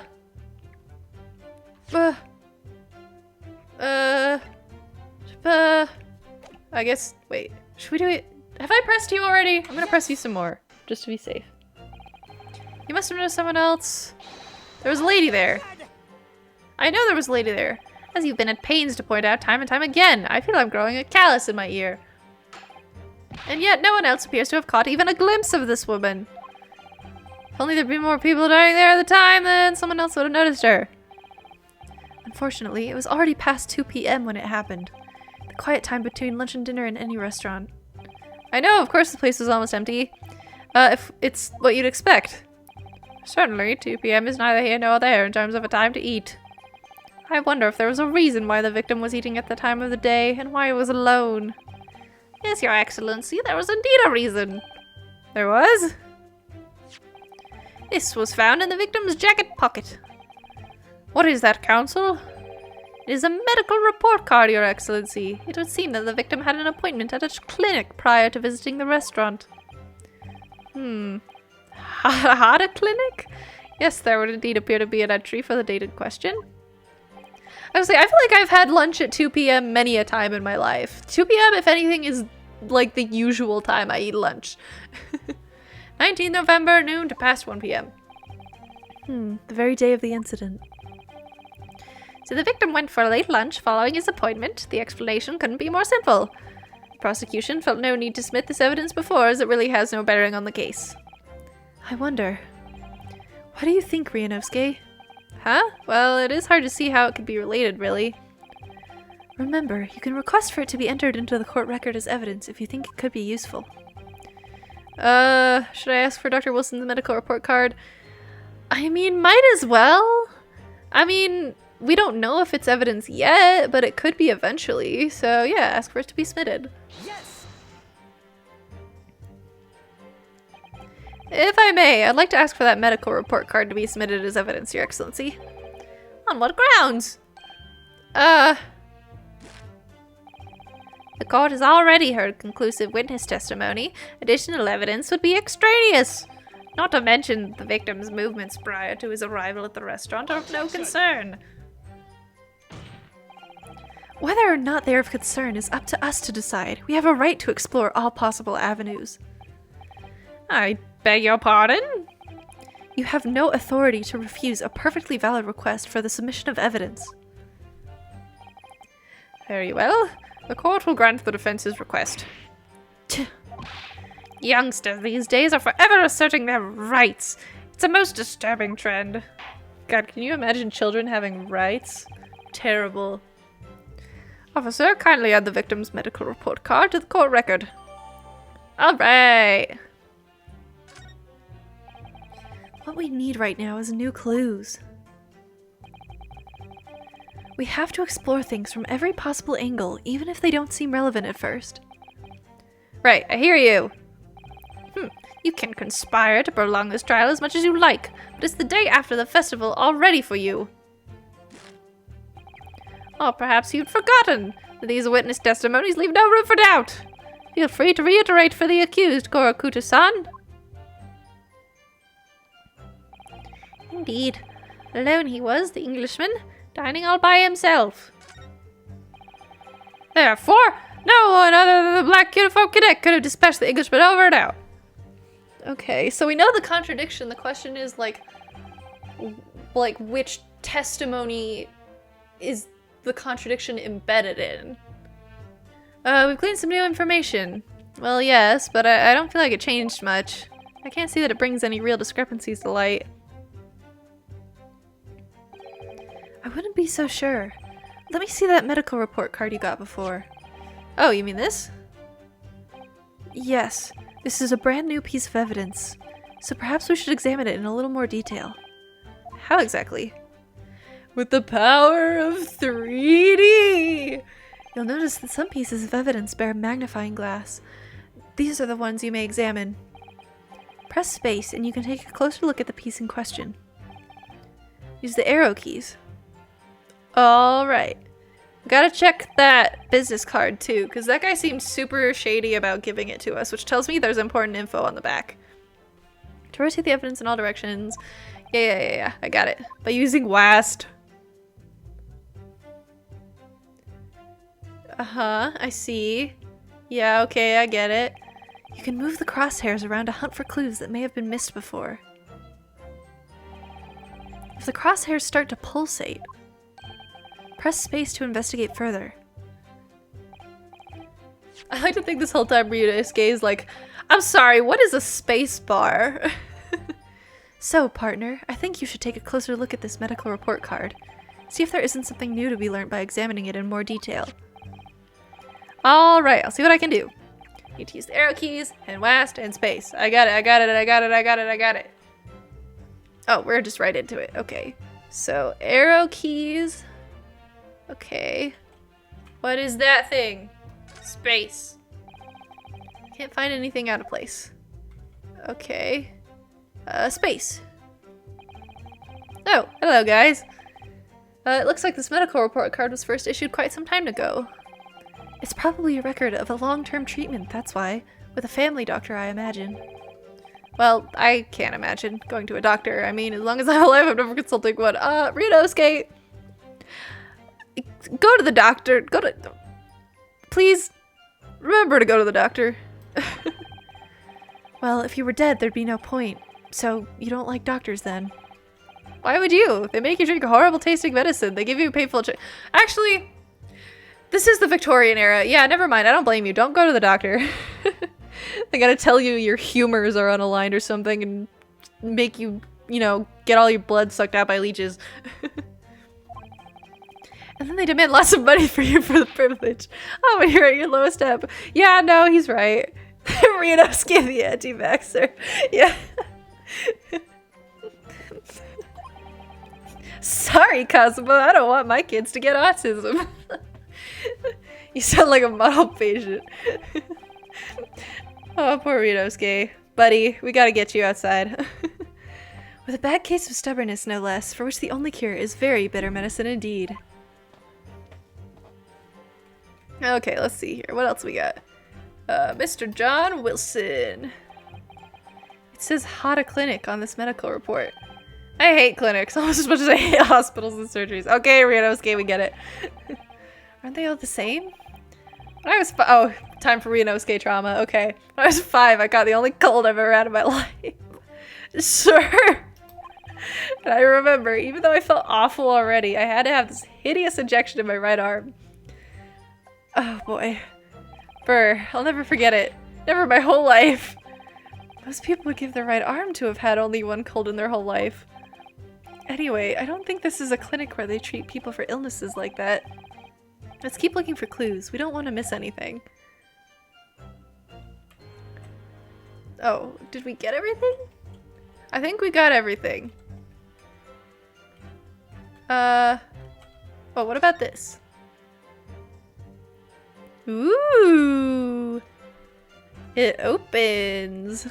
guess, wait, should we do it? Have I pressed you already? I'm gonna press you some more, just to be safe. You must have noticed someone else. There was a lady there. I know there was a lady there, as you've been at pains to point out time and time again. I feel I'm growing a callus in my ear. And yet no one else appears to have caught even a glimpse of this woman. If only there'd been more people dining there at the time, then someone else would have noticed her. Unfortunately, it was already past 2 p.m. when it happened. The quiet time between lunch and dinner in any restaurant. I know, of course the place was almost empty. If it's what you'd expect. Certainly, 2 p.m. is neither here nor there in terms of a time to eat. I wonder if there was a reason why the victim was eating at the time of the day, and why it was alone. Yes, Your Excellency, there was indeed a reason. There was? This was found in the victim's jacket pocket. What is that, Counsel? It is a medical report card, Your Excellency. It would seem that the victim had an appointment at a clinic prior to visiting the restaurant. Had a clinic? Yes, there would indeed appear to be an entry for the date in question. Honestly, I feel like I've had lunch at 2 p.m. many a time in my life. 2 p.m., if anything, is like the usual time I eat lunch. 19th November, noon to past 1 p.m. The very day of the incident. So the victim went for a late lunch following his appointment. The explanation couldn't be more simple. The prosecution felt no need to submit this evidence before, as it really has no bearing on the case. I wonder. What do you think, Rianovsky? Huh? Well, it is hard to see how it could be related, really. Remember, you can request for it to be entered into the court record as evidence if you think it could be useful. Should I ask for Dr. Wilson's medical report card? I mean, might as well. I mean, we don't know if it's evidence yet, but it could be eventually. So yeah, ask for it to be submitted. Yes! If I may, I'd like to ask for that medical report card to be submitted as evidence, Your Excellency. On what grounds? The court has already heard conclusive witness testimony. Additional evidence would be extraneous. Not to mention the victim's movements prior to his arrival at the restaurant are of no concern. Whether or not they are of concern is up to us to decide. We have a right to explore all possible avenues. I beg your pardon? You have no authority to refuse a perfectly valid request for the submission of evidence. Very well. The court will grant the defense's request. Youngsters these days are forever asserting their rights. It's a most disturbing trend. God, can you imagine children having rights? Terrible. Officer, kindly add the victim's medical report card to the court record. All right. What we need right now is new clues. We have to explore things from every possible angle, even if they don't seem relevant at first. Right, I hear you. You can conspire to prolong this trial as much as you like, but it's the day after the festival already for you. Or perhaps you'd forgotten that these witness testimonies leave no room for doubt. Feel free to reiterate for the accused, Korokuta-san. Indeed. Alone he was, the Englishman, dining all by himself. Therefore, no one other than the black uniform cadet could have dispatched the Englishman over and out. Okay, so we know the contradiction. The question is, like which testimony is the contradiction embedded in? We've gleaned some new information. Well, yes, but I don't feel like it changed much. I can't see that it brings any real discrepancies to light. I wouldn't be so sure. let me see that medical report card you got before. Oh, you mean this? Yes, this is a brand new piece of evidence, so perhaps we should examine it in a little more detail. How exactly? With the power of 3D! You'll notice that some pieces of evidence bear a magnifying glass. These are the ones you may examine. Press space and you can take a closer look at the piece in question. Use the arrow keys. Alright. Gotta check that business card too, because that guy seemed super shady about giving it to us, which tells me there's important info on the back. To rotate the evidence in all directions. Yeah, I got it. By using WASD. I see. Yeah, okay, I get it. You can move the crosshairs around to hunt for clues that may have been missed before. If the crosshairs start to pulsate, press space to investigate further. I like to think this whole time Ryunosuke is like, I'm sorry, what is a space bar? So, partner, I think you should take a closer look at this medical report card. See if there isn't something new to be learned by examining it in more detail. Alright, I'll see what I can do. Need to use the arrow keys, and WASD, and space. I got it. Oh, we're just right into it. Okay. So, arrow keys. Okay. What is that thing? Space. Can't find anything out of place. Okay. Space. Oh, hello guys. It looks like this medical report card was first issued quite some time ago. It's probably a record of a long-term treatment, that's why. With a family doctor, I imagine. Well, I can't imagine going to a doctor. I mean, as long as I'm alive, I'm never consulting one. Ryunosuke! Go to the doctor. Please, remember to go to the doctor. Well, if you were dead, there'd be no point. So, you don't like doctors then? Why would you? They make you drink horrible tasting medicine. They give you painful Actually, this is the Victorian era. Yeah, never mind. I don't blame you. Don't go to the doctor. They gotta tell you your humors are unaligned or something and make you, get all your blood sucked out by leeches. And then they demand lots of money for you for the privilege. Oh, but you're at your lowest ebb. Yeah, no, he's right. Ryunosuke the anti-vaxxer. Yeah. Sorry, Cosmo. I don't want my kids to get autism. You sound like a model patient. Oh, poor Ryunosuke. Buddy, we gotta get you outside. With a bad case of stubbornness, no less, for which the only cure is very bitter medicine indeed. Okay, let's see here. What else we got? Mr. John Wilson. It says Hata Clinic on this medical report. I hate clinics almost as much as I hate hospitals and surgeries. Okay, Ryunosuke, we get it. Aren't they all the same? When I was time for Ryunosuke trauma. Okay. When I was 5, I got the only cold I've ever had in my life. Sure. And I remember, even though I felt awful already, I had to have this hideous injection in my right arm. Oh boy. Brr, I'll never forget it. Never my whole life. Most people would give their right arm to have had only one cold in their whole life. Anyway, I don't think this is a clinic where they treat people for illnesses like that. Let's keep looking for clues. We don't want to miss anything. Oh, did we get everything? I think we got everything. Oh, what about this? Ooh! It opens!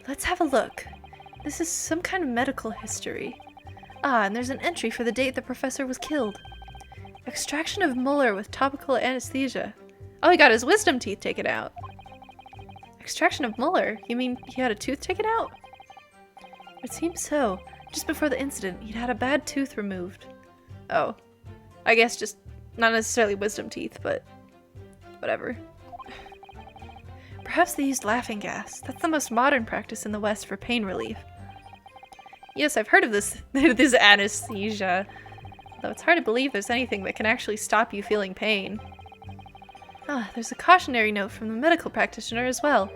Let's have a look. This is some kind of medical history. Ah, and there's an entry for the date the professor was killed. Extraction of molar with topical anesthesia. Oh, he got his wisdom teeth taken out. Extraction of molar? You mean he had a tooth taken out? It seems so. Just before the incident, he'd had a bad tooth removed. Oh. I guess just not necessarily wisdom teeth, but whatever. Perhaps they used laughing gas. That's the most modern practice in the West for pain relief. Yes, I've heard of this this anesthesia. Though it's hard to believe there's anything that can actually stop you feeling pain. Ah, there's a cautionary note from the medical practitioner as well.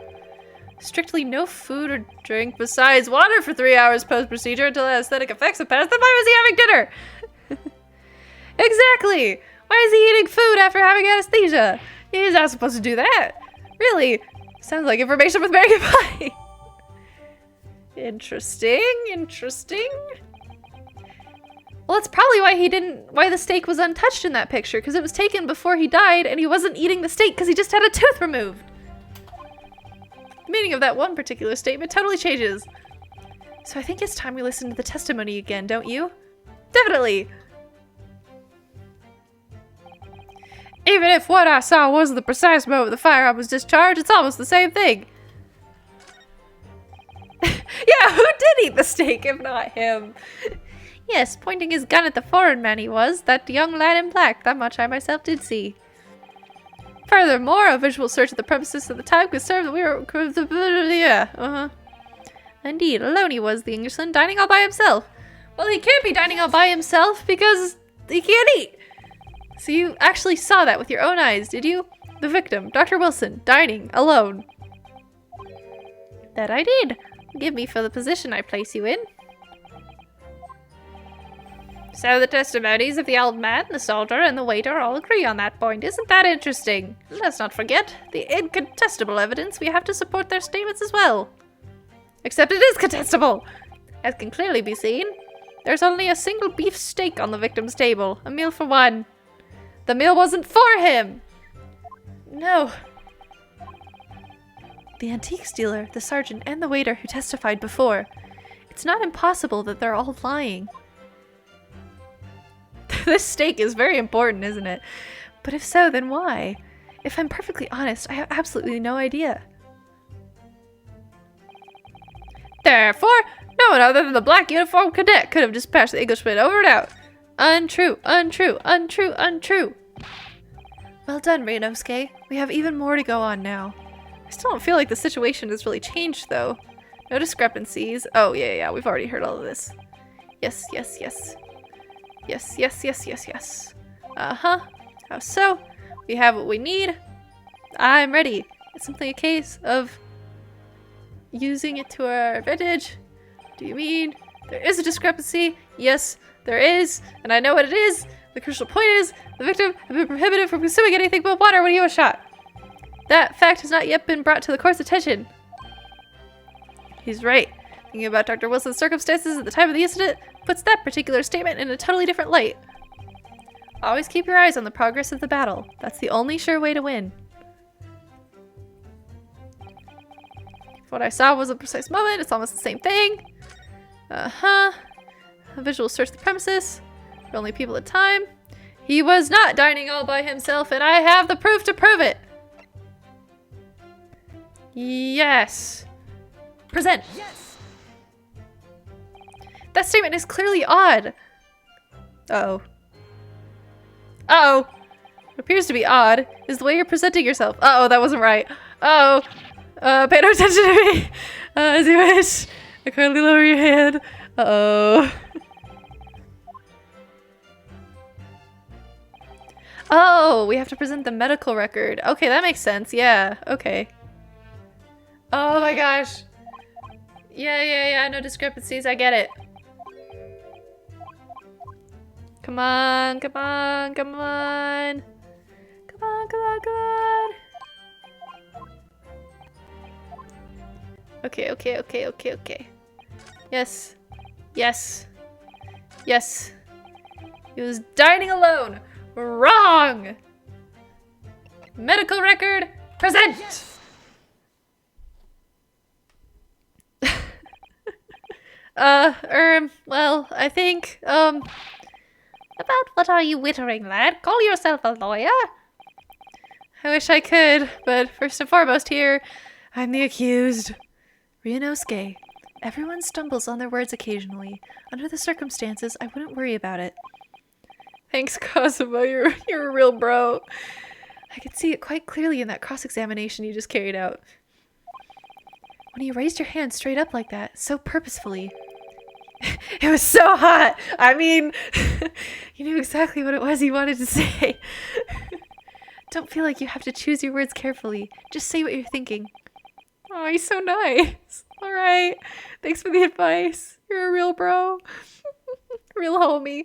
Strictly no food or drink besides water for 3 hours post-procedure until anesthetic effects have passed. Then why was he having dinner? Exactly! Why is he eating food after having anesthesia? He's not supposed to do that. Really? Sounds like information with Mary Pie. Interesting, interesting. Well, that's probably why the steak was untouched in that picture, because it was taken before he died and he wasn't eating the steak because he just had a tooth removed. The meaning of that one particular statement totally changes. So I think it's time we listen to the testimony again, don't you? Definitely! Even if what I saw wasn't the precise moment the firearm was discharged, it's almost the same thing. Yeah, who did eat the steak if not him? Yes, pointing his gun at the foreign man he was, that young lad in black, that much I myself did see. Furthermore, a visual search of the premises at the time confirmed that we were... yeah, Indeed, alone he was, the Englishman, dining all by himself. Well, he can't be dining all by himself because he can't eat. So you actually saw that with your own eyes, did you? The victim, Dr. Wilson, dining alone. That I did. Forgive me for the position I place you in. So the testimonies of the old man, the soldier, and the waiter all agree on that point. Isn't that interesting? Let's not forget the incontestable evidence we have to support their statements as well. Except it is contestable! As can clearly be seen, there's only a single beef steak on the victim's table, a meal for one. The meal wasn't for him! No. The antiques dealer, the sergeant, and the waiter who testified before. It's not impossible that they're all lying. This steak is very important, isn't it? But if so, then why? If I'm perfectly honest, I have absolutely no idea. Therefore, no one other than the black uniformed cadet could have dispatched the Englishman over and out. Untrue, untrue, untrue, untrue. Well done, Ryunosuke. We have even more to go on now. I still don't feel like the situation has really changed, though. No discrepancies. Oh, yeah, we've already heard all of this. Yes, yes, yes. Yes, yes, yes, yes, yes. Uh-huh. How so? We have what we need. I'm ready. It's simply a case of using it to our advantage. Do you mean there is a discrepancy? Yes, there is, and I know what it is. The crucial point is the victim has been prohibited from consuming anything but water when he was shot. That fact has not yet been brought to the court's attention. He's right. Thinking about Dr. Wilson's circumstances at the time of the incident puts that particular statement in a totally different light. Always keep your eyes on the progress of the battle. That's the only sure way to win. If what I saw was a precise moment, it's almost the same thing. Uh-huh. A visual search the premises. For only people at time. He was not dining all by himself, and I have the proof to prove it. Yes. Present. Yes! That statement is clearly odd. Uh-oh. Uh-oh. What appears to be odd is the way you're presenting yourself. Uh-oh, that wasn't right. Uh-oh. Pay no attention to me. As you wish. Kindly lower your hand. Uh-oh. Oh, we have to present the medical record. Okay, that makes sense. Yeah, okay. Oh my gosh. Yeah, no discrepancies. I get it. Come on, come on, come on. Come on, come on, come on. Okay. Yes. Yes. Yes. He was dining alone. Wrong! Medical record, present! Yes. Well, I think, about what are you wittering, lad? Call yourself a lawyer? I wish I could, but first and foremost here, I'm the accused. Ryunosuke, everyone stumbles on their words occasionally. Under the circumstances, I wouldn't worry about it. Thanks, Cosimo. You're a real bro. I could see it quite clearly in that cross-examination you just carried out. When you raised your hand straight up like that, so purposefully. It was so hot! I mean, you knew exactly what it was you wanted to say. Don't feel like you have to choose your words carefully. Just say what you're thinking. Oh, he's so nice. Alright. Thanks for the advice. You're a real bro. Real homie.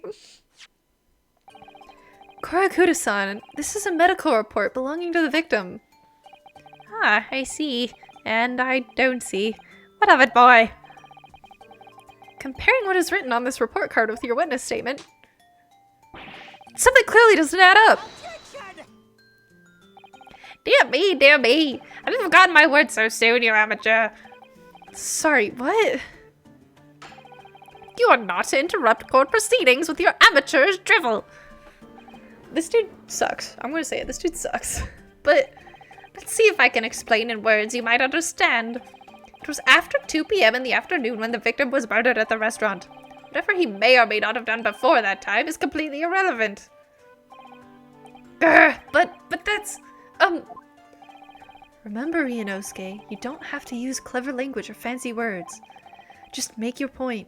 Korakuta-san, this is a medical report belonging to the victim. Ah, I see. And I don't see. What of it, boy? Comparing what is written on this report card with your witness statement, something clearly doesn't add up. Dear me, dear me. I've forgotten my words so soon, you amateur. Sorry, what? You are not to interrupt court proceedings with your amateurish drivel. This dude sucks. I'm gonna say it. This dude sucks. But let's see if I can explain in words you might understand. It was after 2 p.m. in the afternoon when the victim was murdered at the restaurant. Whatever he may or may not have done before that time is completely irrelevant. Grr, but that's, Remember, Ryunosuke, you don't have to use clever language or fancy words. Just make your point.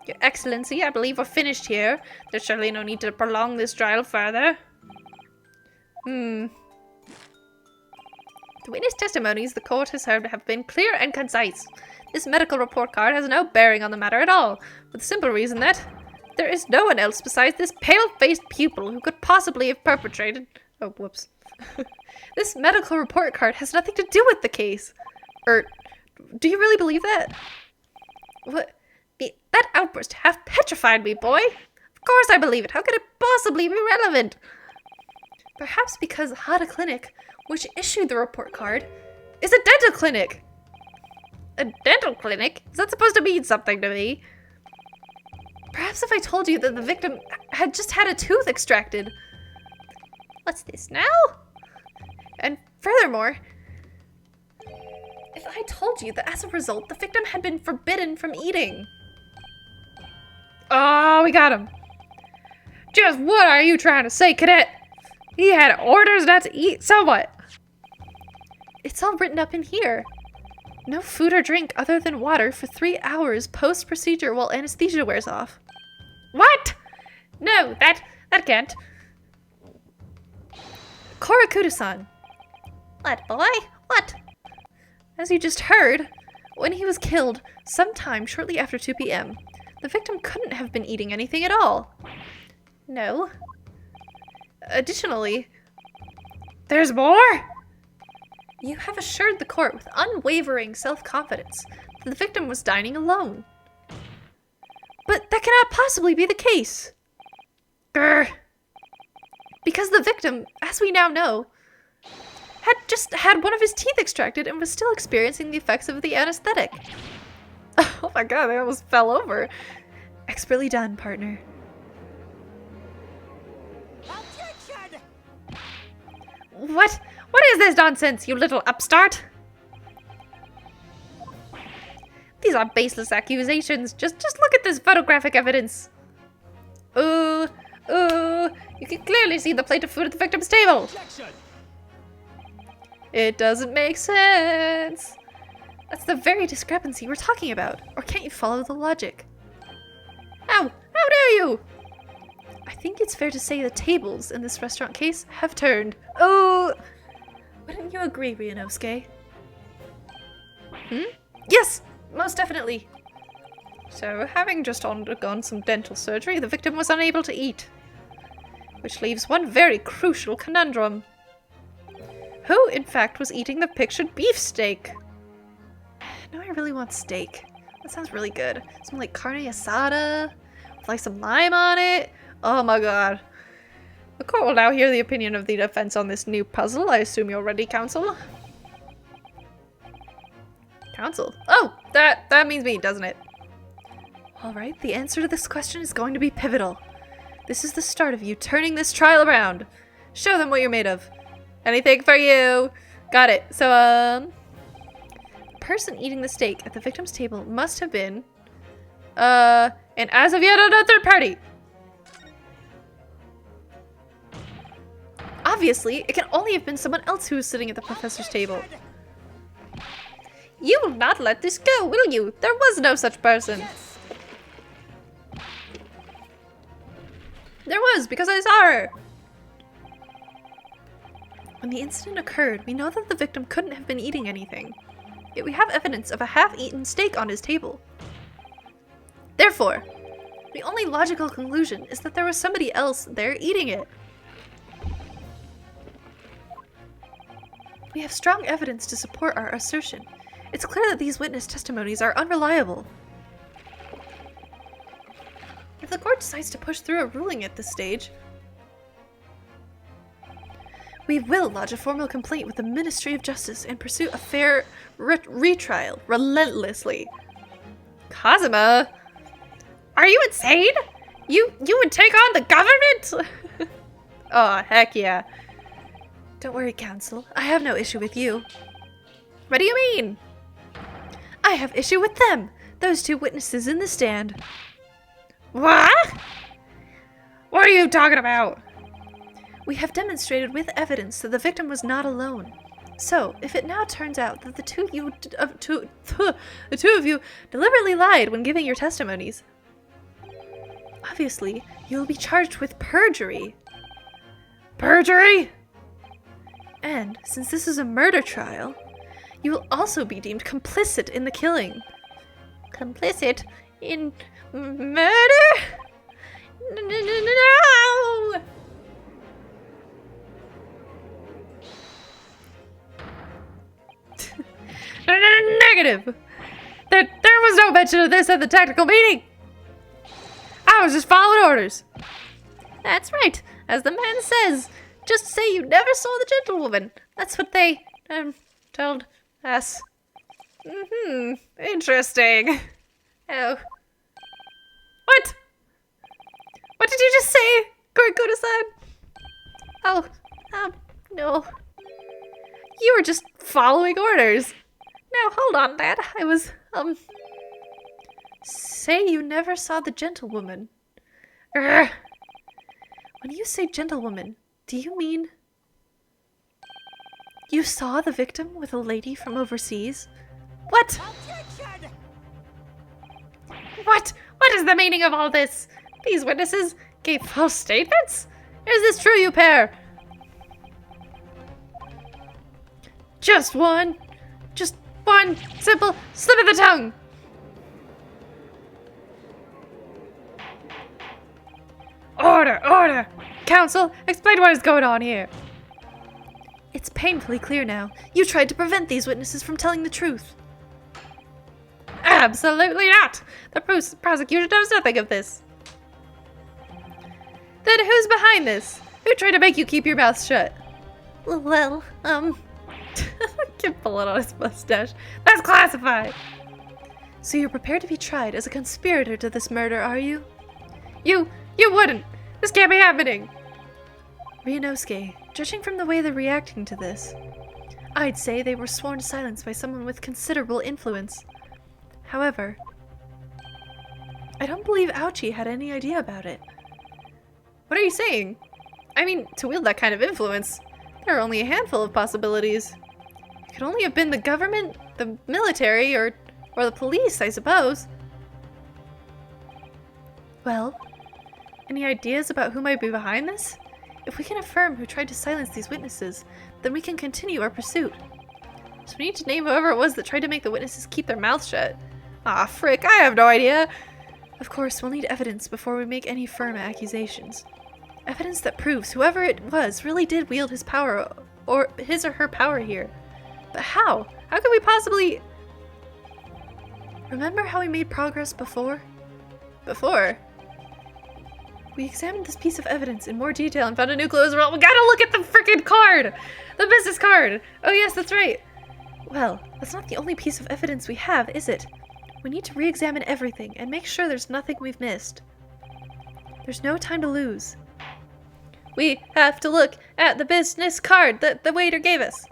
Your Excellency, I believe we're finished here. There's surely no need to prolong this trial further. The witness testimonies the court has heard have been clear and concise. This medical report card has no bearing on the matter at all, for the simple reason that there is no one else besides this pale-faced pupil who could possibly have perpetrated— oh, whoops. This medical report card has nothing to do with the case. Do you really believe that? What? That outburst half petrified me, boy. Of course I believe it. How could it possibly be relevant? Perhaps because Hada Clinic, which issued the report card, is a dental clinic. A dental clinic? Is that supposed to mean something to me? Perhaps if I told you that the victim had just had a tooth extracted. What's this now? And furthermore, if I told you that as a result, the victim had been forbidden from eating. Oh, we got him. Just what are you trying to say, cadet? He had orders not to eat, so what? It's all written up in here. No food or drink other than water for 3 hours post-procedure while anesthesia wears off. What? No, that can't. Korakuta-san. What, boy? What? As you just heard, when he was killed, sometime shortly after 2 p.m., the victim couldn't have been eating anything at all. No. Additionally, there's more? You have assured the court with unwavering self-confidence that the victim was dining alone. But that cannot possibly be the case. Grr. Because the victim, as we now know, had just had one of his teeth extracted and was still experiencing the effects of the anesthetic. Oh my god, I almost fell over. Expertly done, partner. What? What is this nonsense, you little upstart? These are baseless accusations. Just look at this photographic evidence. Ooh, you can clearly see the plate of food at the victim's table. It doesn't make sense. That's the very discrepancy we're talking about. Or can't you follow the logic? How dare you? I think it's fair to say the tables in this restaurant case have turned. Oh, wouldn't you agree, Ryunosuke? Yes, most definitely. So, having just undergone some dental surgery, the victim was unable to eat. Which leaves one very crucial conundrum. Who, in fact, was eating the pictured beefsteak? Now I really want steak. That sounds really good. Some like carne asada, with like some lime on it. Oh my god. The court will now hear the opinion of the defense on this new puzzle. I assume you're ready, counsel? Counsel? Oh, that means me, doesn't it? Alright, the answer to this question is going to be pivotal. This is the start of you turning this trial around. Show them what you're made of. Anything for you. Got it. So, the person eating the steak at the victim's table must have been, and as of yet, a third party. Obviously, it can only have been someone else who was sitting at the professor's table. You will not let this go, will you? There was no such person. Yes. There was, because I saw her. When the incident occurred, we know that the victim couldn't have been eating anything. Yet we have evidence of a half-eaten steak on his table. Therefore, The only logical conclusion is that there was somebody else there eating it. We have strong evidence to support our assertion. It's clear that these witness testimonies are unreliable. If the court decides to push through a ruling at this stage, we will lodge a formal complaint with the Ministry of Justice and pursue a fair retrial relentlessly. Kazuma? Are you insane? You would take on the government? Oh, heck yeah. Don't worry, Counsel. I have no issue with you. What do you mean? I have issue with them! Those two witnesses in the stand. What? What are you talking about? We have demonstrated with evidence that the victim was not alone. So, if it now turns out that the two of you deliberately lied when giving your testimonies, obviously, you will be charged with perjury. Perjury? And, since this is a murder trial, you will also be deemed complicit in the killing. Complicit in murder? No! Negative! There was no mention of this at the tactical meeting! I was just following orders! That's right, as the man says. Just say you never saw the gentlewoman. That's what they, told us. Interesting. Oh. What? What did you just say, Gorguna-san? Oh, no. You were just following orders. Now, hold on, Dad. I was, Say you never saw the gentlewoman. When you say gentlewoman, do you mean you saw the victim with a lady from overseas? What? What is the meaning of all this? These witnesses gave false statements? Is this true, you pair? Just one simple slip of the tongue. Order! Counsel, explain what is going on here. It's painfully clear now. You tried to prevent these witnesses from telling the truth. Absolutely not! The prosecution knows nothing of this. Then who's behind this? Who tried to make you keep your mouth shut? Well, Keep pulling on his mustache. That's classified! So you're prepared to be tried as a conspirator to this murder, are you? You wouldn't! This can't be happening! Ryunosuke, judging from the way they're reacting to this, I'd say they were sworn to silence by someone with considerable influence. However, I don't believe Ouchi had any idea about it. What are you saying? I mean, to wield that kind of influence, there are only a handful of possibilities. It could only have been the government, the military, or the police, I suppose. Well, any ideas about who might be behind this? If we can affirm who tried to silence these witnesses, then we can continue our pursuit. So we need to name whoever it was that tried to make the witnesses keep their mouths shut. Ah, frick, I have no idea. Of course, we'll need evidence before we make any firm accusations. Evidence that proves whoever it was really did wield his power, or his or her power here. But how? How could we possibly... Remember how we made progress before? Before? We examined this piece of evidence in more detail and Found a new clue as well. We gotta look at the freaking card! The business card! Oh yes, that's right. Well, that's not the only piece of evidence we have, is it? We need to re-examine everything and make sure there's nothing we've missed. There's no time to lose. We have to look at the business card that the waiter gave us.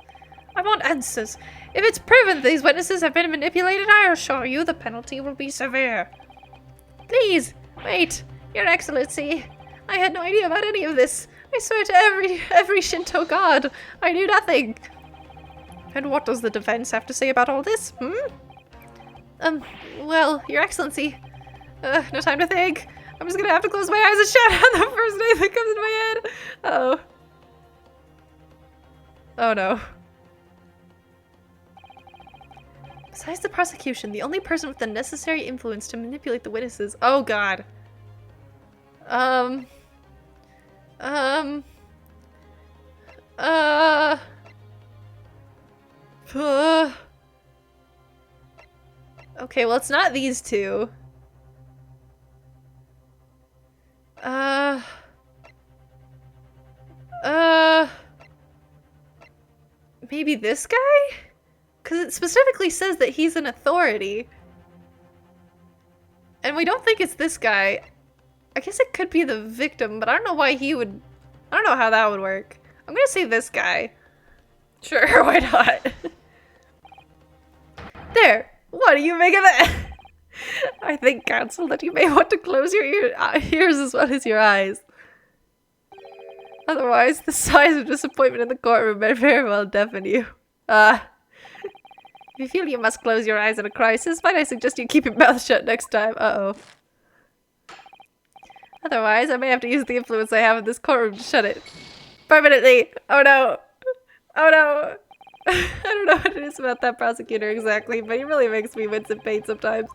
I want answers. If it's proven that these witnesses have been manipulated, I assure you the penalty will be severe. Please, wait, Your Excellency. I had no idea about any of this. I swear to every Shinto god, I knew nothing. And what does the defense have to say about all this, Well, Your Excellency, no time to think. I'm just gonna have to close my eyes and shout out the first name that comes into my head. Oh. Oh no. Besides the prosecution, the only person with the necessary influence to manipulate the witnesses— oh god. Um. Okay, well, it's not these two. Maybe this guy? Because it specifically says that he's an authority. And we don't think it's this guy. I guess it could be the victim, but I don't know why he would... I don't know how that would work. I'm gonna say this guy. Sure, why not? There! What do you make of that? I think, counsel, that you may want to close your ears as well as your eyes. Otherwise, the sighs of disappointment in the courtroom may very well deafen you. If you feel you must close your eyes in a crisis, might I suggest you keep your mouth shut next time? Uh-oh. Otherwise, I may have to use the influence I have in this courtroom to shut it. Permanently! Oh no! Oh no! I don't know what it is about that prosecutor exactly, but he really makes me wince in pain sometimes.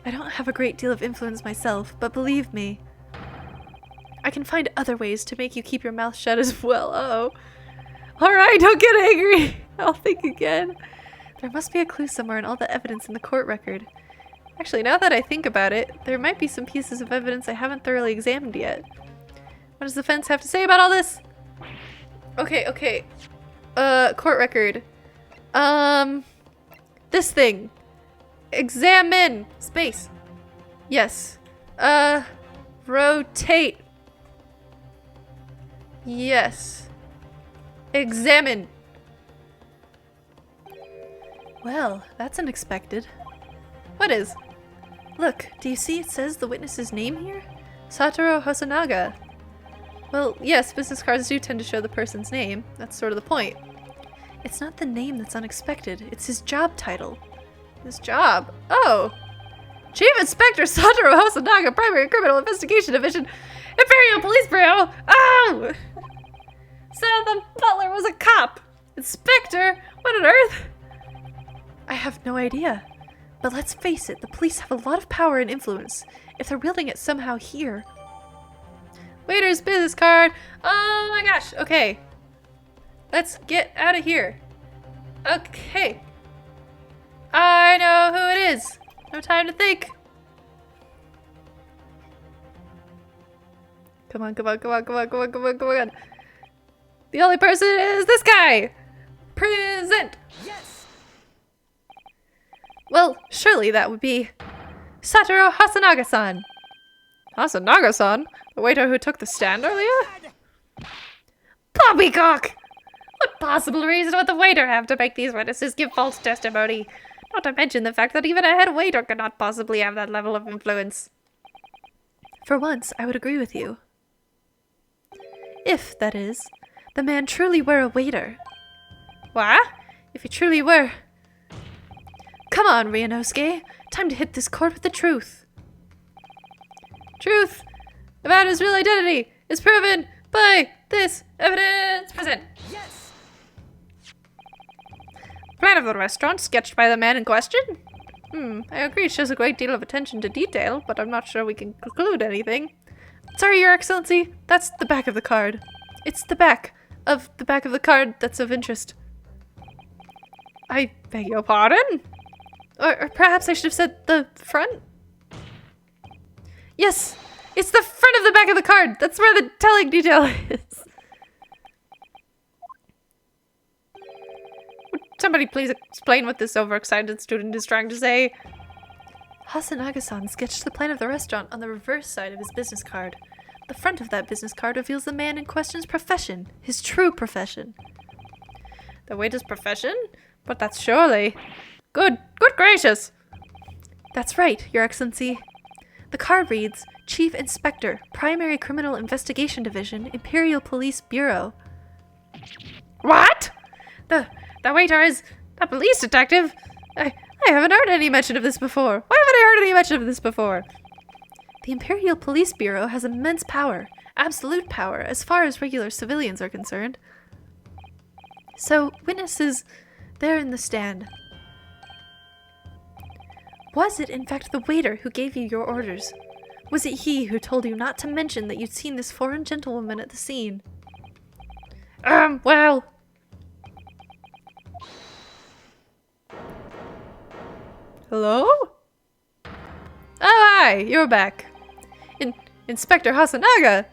I don't have a great deal of influence myself, but believe me, I can find other ways to make you keep your mouth shut as well. Uh-oh. Alright, don't get angry! I'll think again. There must be a clue somewhere in all the evidence in the court record. Actually, now that I think about it, there might be some pieces of evidence I haven't thoroughly examined yet. What does the fence have to say about all this? Okay. Court record. This thing. Examine. Space. Yes. Rotate. Yes. Examine. Well, that's unexpected. What is? Look, do you see it says the witness's name here? Satoru Hosonaga. Well, yes, business cards do tend to show the person's name. That's sort of the point. It's not the name that's unexpected, it's his job title. His job? Oh! Chief Inspector Satoru Hosonaga, Primary Criminal Investigation Division, Imperial Police Bureau! Oh! So the butler was a cop! Inspector? What on earth? I have no idea. But let's face it, the police have a lot of power and influence. If they're wielding it somehow here... Waiter's business card! Oh my gosh, okay. Let's get out of here. Okay. I know who it is. No time to think. Come on. The only person is this guy. Present. Yes! Well, surely that would be Satoru Hosonaga-san. Hosonaga-san? The waiter who took the stand earlier? Poppycock! What possible reason would the waiter have to make these witnesses give false testimony? Not to mention the fact that even a head waiter could not possibly have that level of influence. For once, I would agree with you. If, that is, the man truly were a waiter. What? If he truly were... Come on, Ryunosuke. Time to hit this court with the truth. Truth about his real identity is proven by this evidence present. Yes! Plan of the restaurant sketched by the man in question? I agree it shows a great deal of attention to detail, but I'm not sure we can conclude anything. Sorry, Your Excellency. That's the back of the card. It's the back of the card that's of interest. I beg your pardon? Or perhaps I should have said the front? Yes! It's the front of the back of the card! That's where the telling detail is! Would somebody please explain what this overexcited student is trying to say? Hosonaga-san sketched the plan of the restaurant on the reverse side of his business card. The front of that business card reveals the man in question's profession, his true profession. The waiter's profession? But that's surely... Good gracious! That's right, Your Excellency. The card reads, Chief Inspector, Primary Criminal Investigation Division, Imperial Police Bureau. What? The waiter is a police detective? I haven't heard any mention of this before. Why haven't I heard any mention of this before? The Imperial Police Bureau has immense power, absolute power, as far as regular civilians are concerned. So, witnesses, there in the stand. Was it, in fact, the waiter who gave you your orders? Was it he who told you not to mention that you'd seen this foreign gentlewoman at the scene? Well... Hello? Oh, hi! You're back. Inspector Hasanaga!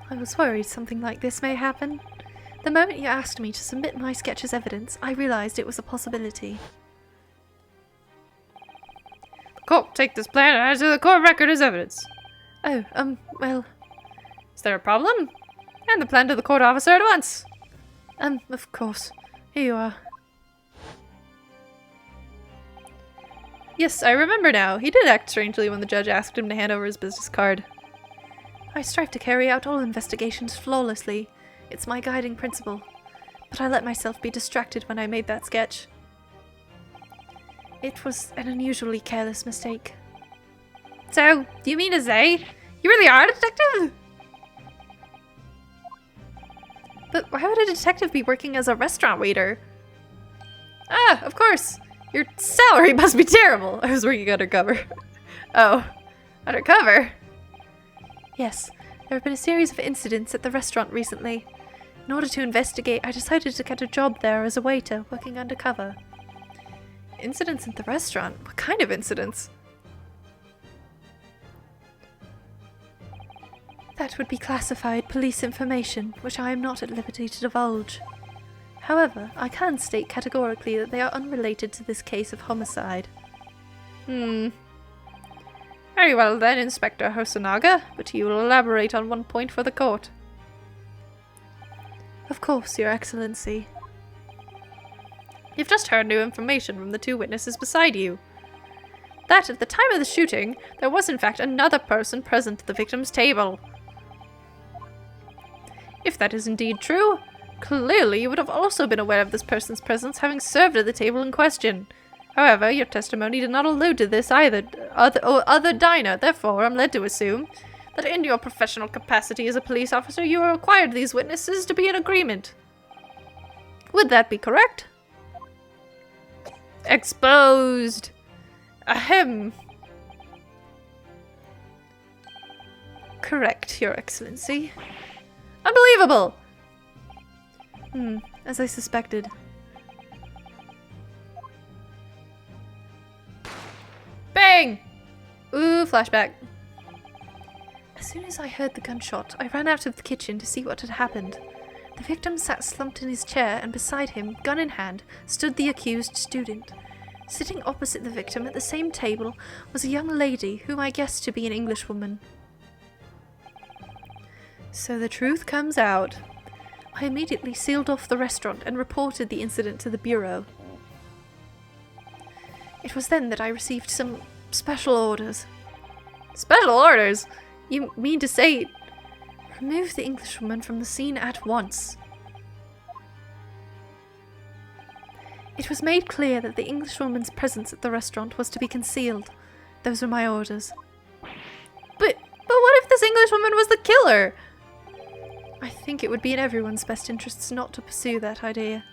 I was worried something like this may happen. The moment you asked me to submit my sketch as evidence, I realized it was a possibility. Court, take this plan and add to the court record as evidence. Oh, well... Is there a problem? Hand the plan to the court officer at once. Of course. Here you are. Yes, I remember now. He did act strangely when the judge asked him to hand over his business card. I strive to carry out all investigations flawlessly. It's my guiding principle. But I let myself be distracted when I made that sketch. It was an unusually careless mistake. So, do you mean to say you really are a detective? But why would a detective be working as a restaurant waiter? Ah, of course. Your salary must be terrible. I was working undercover. Oh, undercover? Yes, there have been a series of incidents at the restaurant recently. In order to investigate, I decided to get a job there as a waiter, working undercover. Incidents at the restaurant? What kind of incidents? That would be classified police information, which I am not at liberty to divulge. However, I can state categorically that they are unrelated to this case of homicide. Very well then, Inspector Hosonaga, but you will elaborate on one point for the court. Of course, Your Excellency. You've just heard new information from the two witnesses beside you. That at the time of the shooting, there was in fact another person present at the victim's table. If that is indeed true, clearly you would have also been aware of this person's presence, having served at the table in question. However, your testimony did not allude to this either, other diner. Therefore, I'm led to assume that in your professional capacity as a police officer, you required these witnesses to be in agreement. Would that be correct? Exposed. Ahem. Correct, Your Excellency. Unbelievable! As I suspected. Bang! Ooh, flashback. As soon as I heard the gunshot, I ran out of the kitchen to see what had happened. The victim sat slumped in his chair, and beside him, gun in hand, stood the accused student. Sitting opposite the victim at the same table was a young lady whom I guessed to be an Englishwoman. So the truth comes out. I immediately sealed off the restaurant and reported the incident to the bureau. It was then that I received some special orders. Special orders? You mean to say... Remove the Englishwoman from the scene at once. It was made clear that the Englishwoman's presence at the restaurant was to be concealed. Those were my orders. But what if this Englishwoman was the killer? I think it would be in everyone's best interests not to pursue that idea.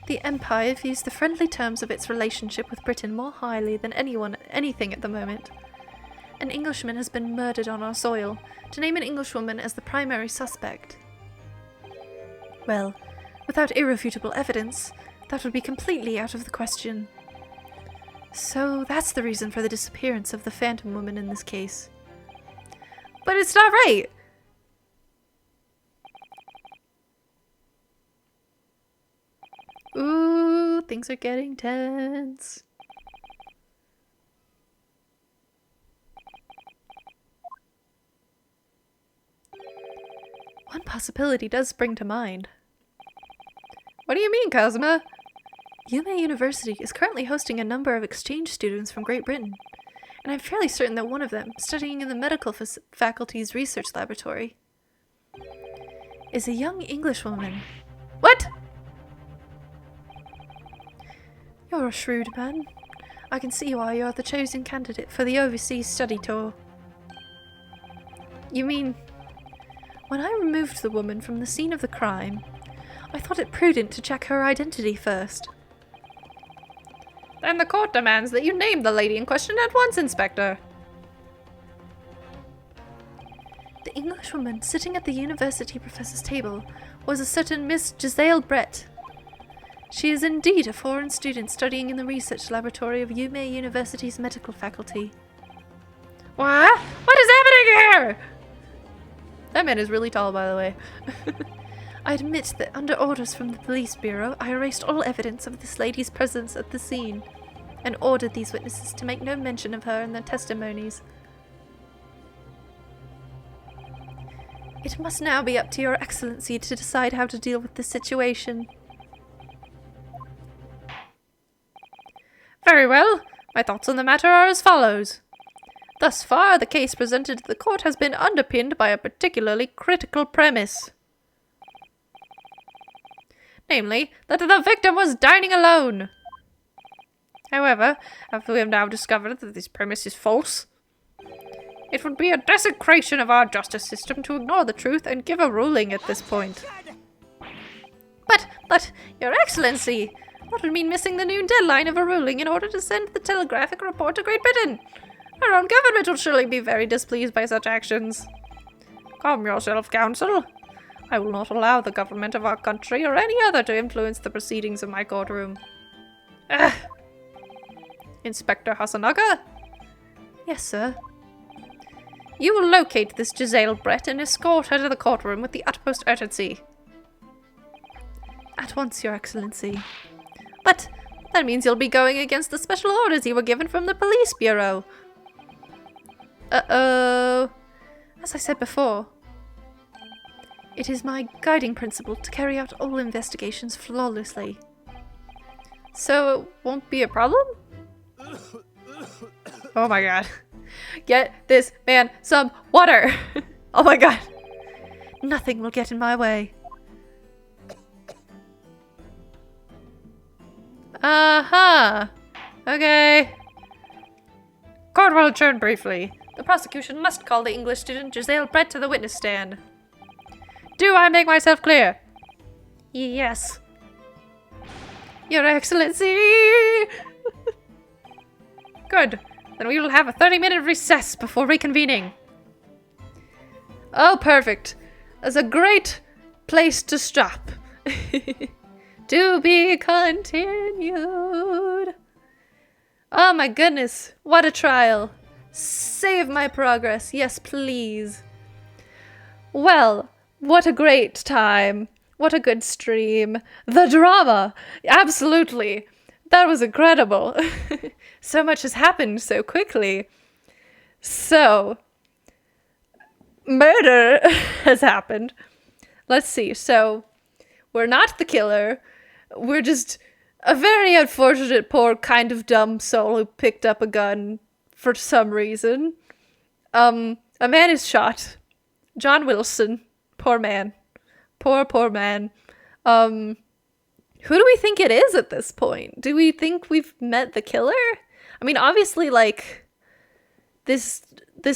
The Empire views the friendly terms of its relationship with Britain more highly than anything at the moment. An Englishman has been murdered on our soil. To name an Englishwoman as the primary suspect, well, without irrefutable evidence, that would be completely out of the question. So that's the reason for the disappearance of the Phantom Woman in this case. But it's not right! Ooh, things are getting tense. One possibility does spring to mind. What do you mean, Kazuma? Yume University is currently hosting a number of exchange students from Great Britain, and I'm fairly certain that one of them, studying in the medical faculty's research laboratory, is a young Englishwoman. What? You're a shrewd man. I can see why you're the chosen candidate for the overseas study tour. You mean... When I removed the woman from the scene of the crime, I thought it prudent to check her identity first. Then the court demands that you name the lady in question at once, Inspector. The Englishwoman sitting at the university professor's table was a certain Miss Giselle Brett. She is indeed a foreign student studying in the research laboratory of Yume University's medical faculty. What? What is happening here? That man is really tall, by the way. I admit that under orders from the police bureau, I erased all evidence of this lady's presence at the scene, and ordered these witnesses to make no mention of her in their testimonies. It must now be up to your excellency to decide how to deal with this situation. Very well. My thoughts on the matter are as follows. Thus far, the case presented to the court has been underpinned by a particularly critical premise. Namely, that the victim was dining alone. However, as we have now discovered that this premise is false, it would be a desecration of our justice system to ignore the truth and give a ruling at this point. But, Your Excellency, that would mean missing the noon deadline of a ruling in order to send the telegraphic report to Great Britain. Our own government will surely be very displeased by such actions. Calm yourself, Counsel. I will not allow the government of our country or any other to influence the proceedings of my courtroom. Inspector Hasanaga? Yes, sir. You will locate this Giselle Brett and escort her to the courtroom with the utmost urgency. At once, Your Excellency. But that means you'll be going against the special orders you were given from the police bureau. Uh-oh. As I said before, it is my guiding principle to carry out all investigations flawlessly. So it won't be a problem? Oh my god. Get this man some water! Oh my god. Nothing will get in my way. Uh-huh. Okay. Court will adjourn briefly. The prosecution must call the English student Giselle Brett to the witness stand. Do I make myself clear? Yes. Your Excellency! Good. Then we will have a 30-minute recess before reconvening. Oh, perfect. That's a great place to stop. To be continued. Oh my goodness. What a trial. Save my progress. Yes, please. Well, what a great time. What a good stream. The drama. Absolutely. That was incredible. So much has happened so quickly. So, murder has happened. Let's see. So, we're not the killer. We're just a very unfortunate, poor, kind of dumb soul who picked up a gun for some reason. A man is shot. John Wilson. Poor man. Poor man. Who do we think it is at this point? Do we think we've met the killer? I mean, obviously, like, this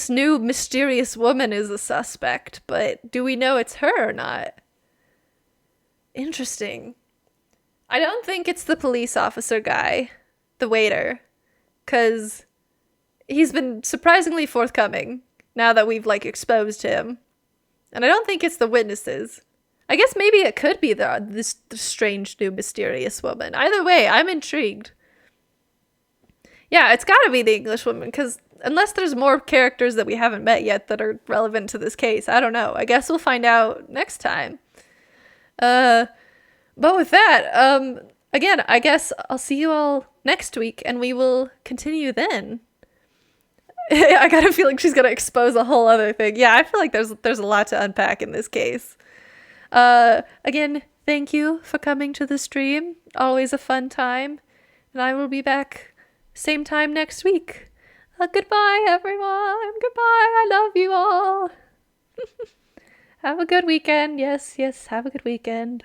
new mysterious woman is a suspect, but do we know it's her or not? Interesting. I don't think it's the police officer guy, the waiter, because he's been surprisingly forthcoming now that we've, like, exposed him. And I don't think it's the witnesses. I guess maybe it could be this strange new mysterious woman. Either way, I'm intrigued. Yeah, it's gotta be the English woman, because unless there's more characters that we haven't met yet that are relevant to this case, I don't know. I guess we'll find out next time. But with that, again, I guess I'll see you all next week, and we will continue then. I got a feeling she's gonna expose a whole other thing. Yeah, I feel like there's a lot to unpack in this case. Again, thank you for coming to the stream. Always a fun time. And I will be back same time next week. Goodbye, everyone. Goodbye. I love you all. Have a good weekend. Yes, have a good weekend.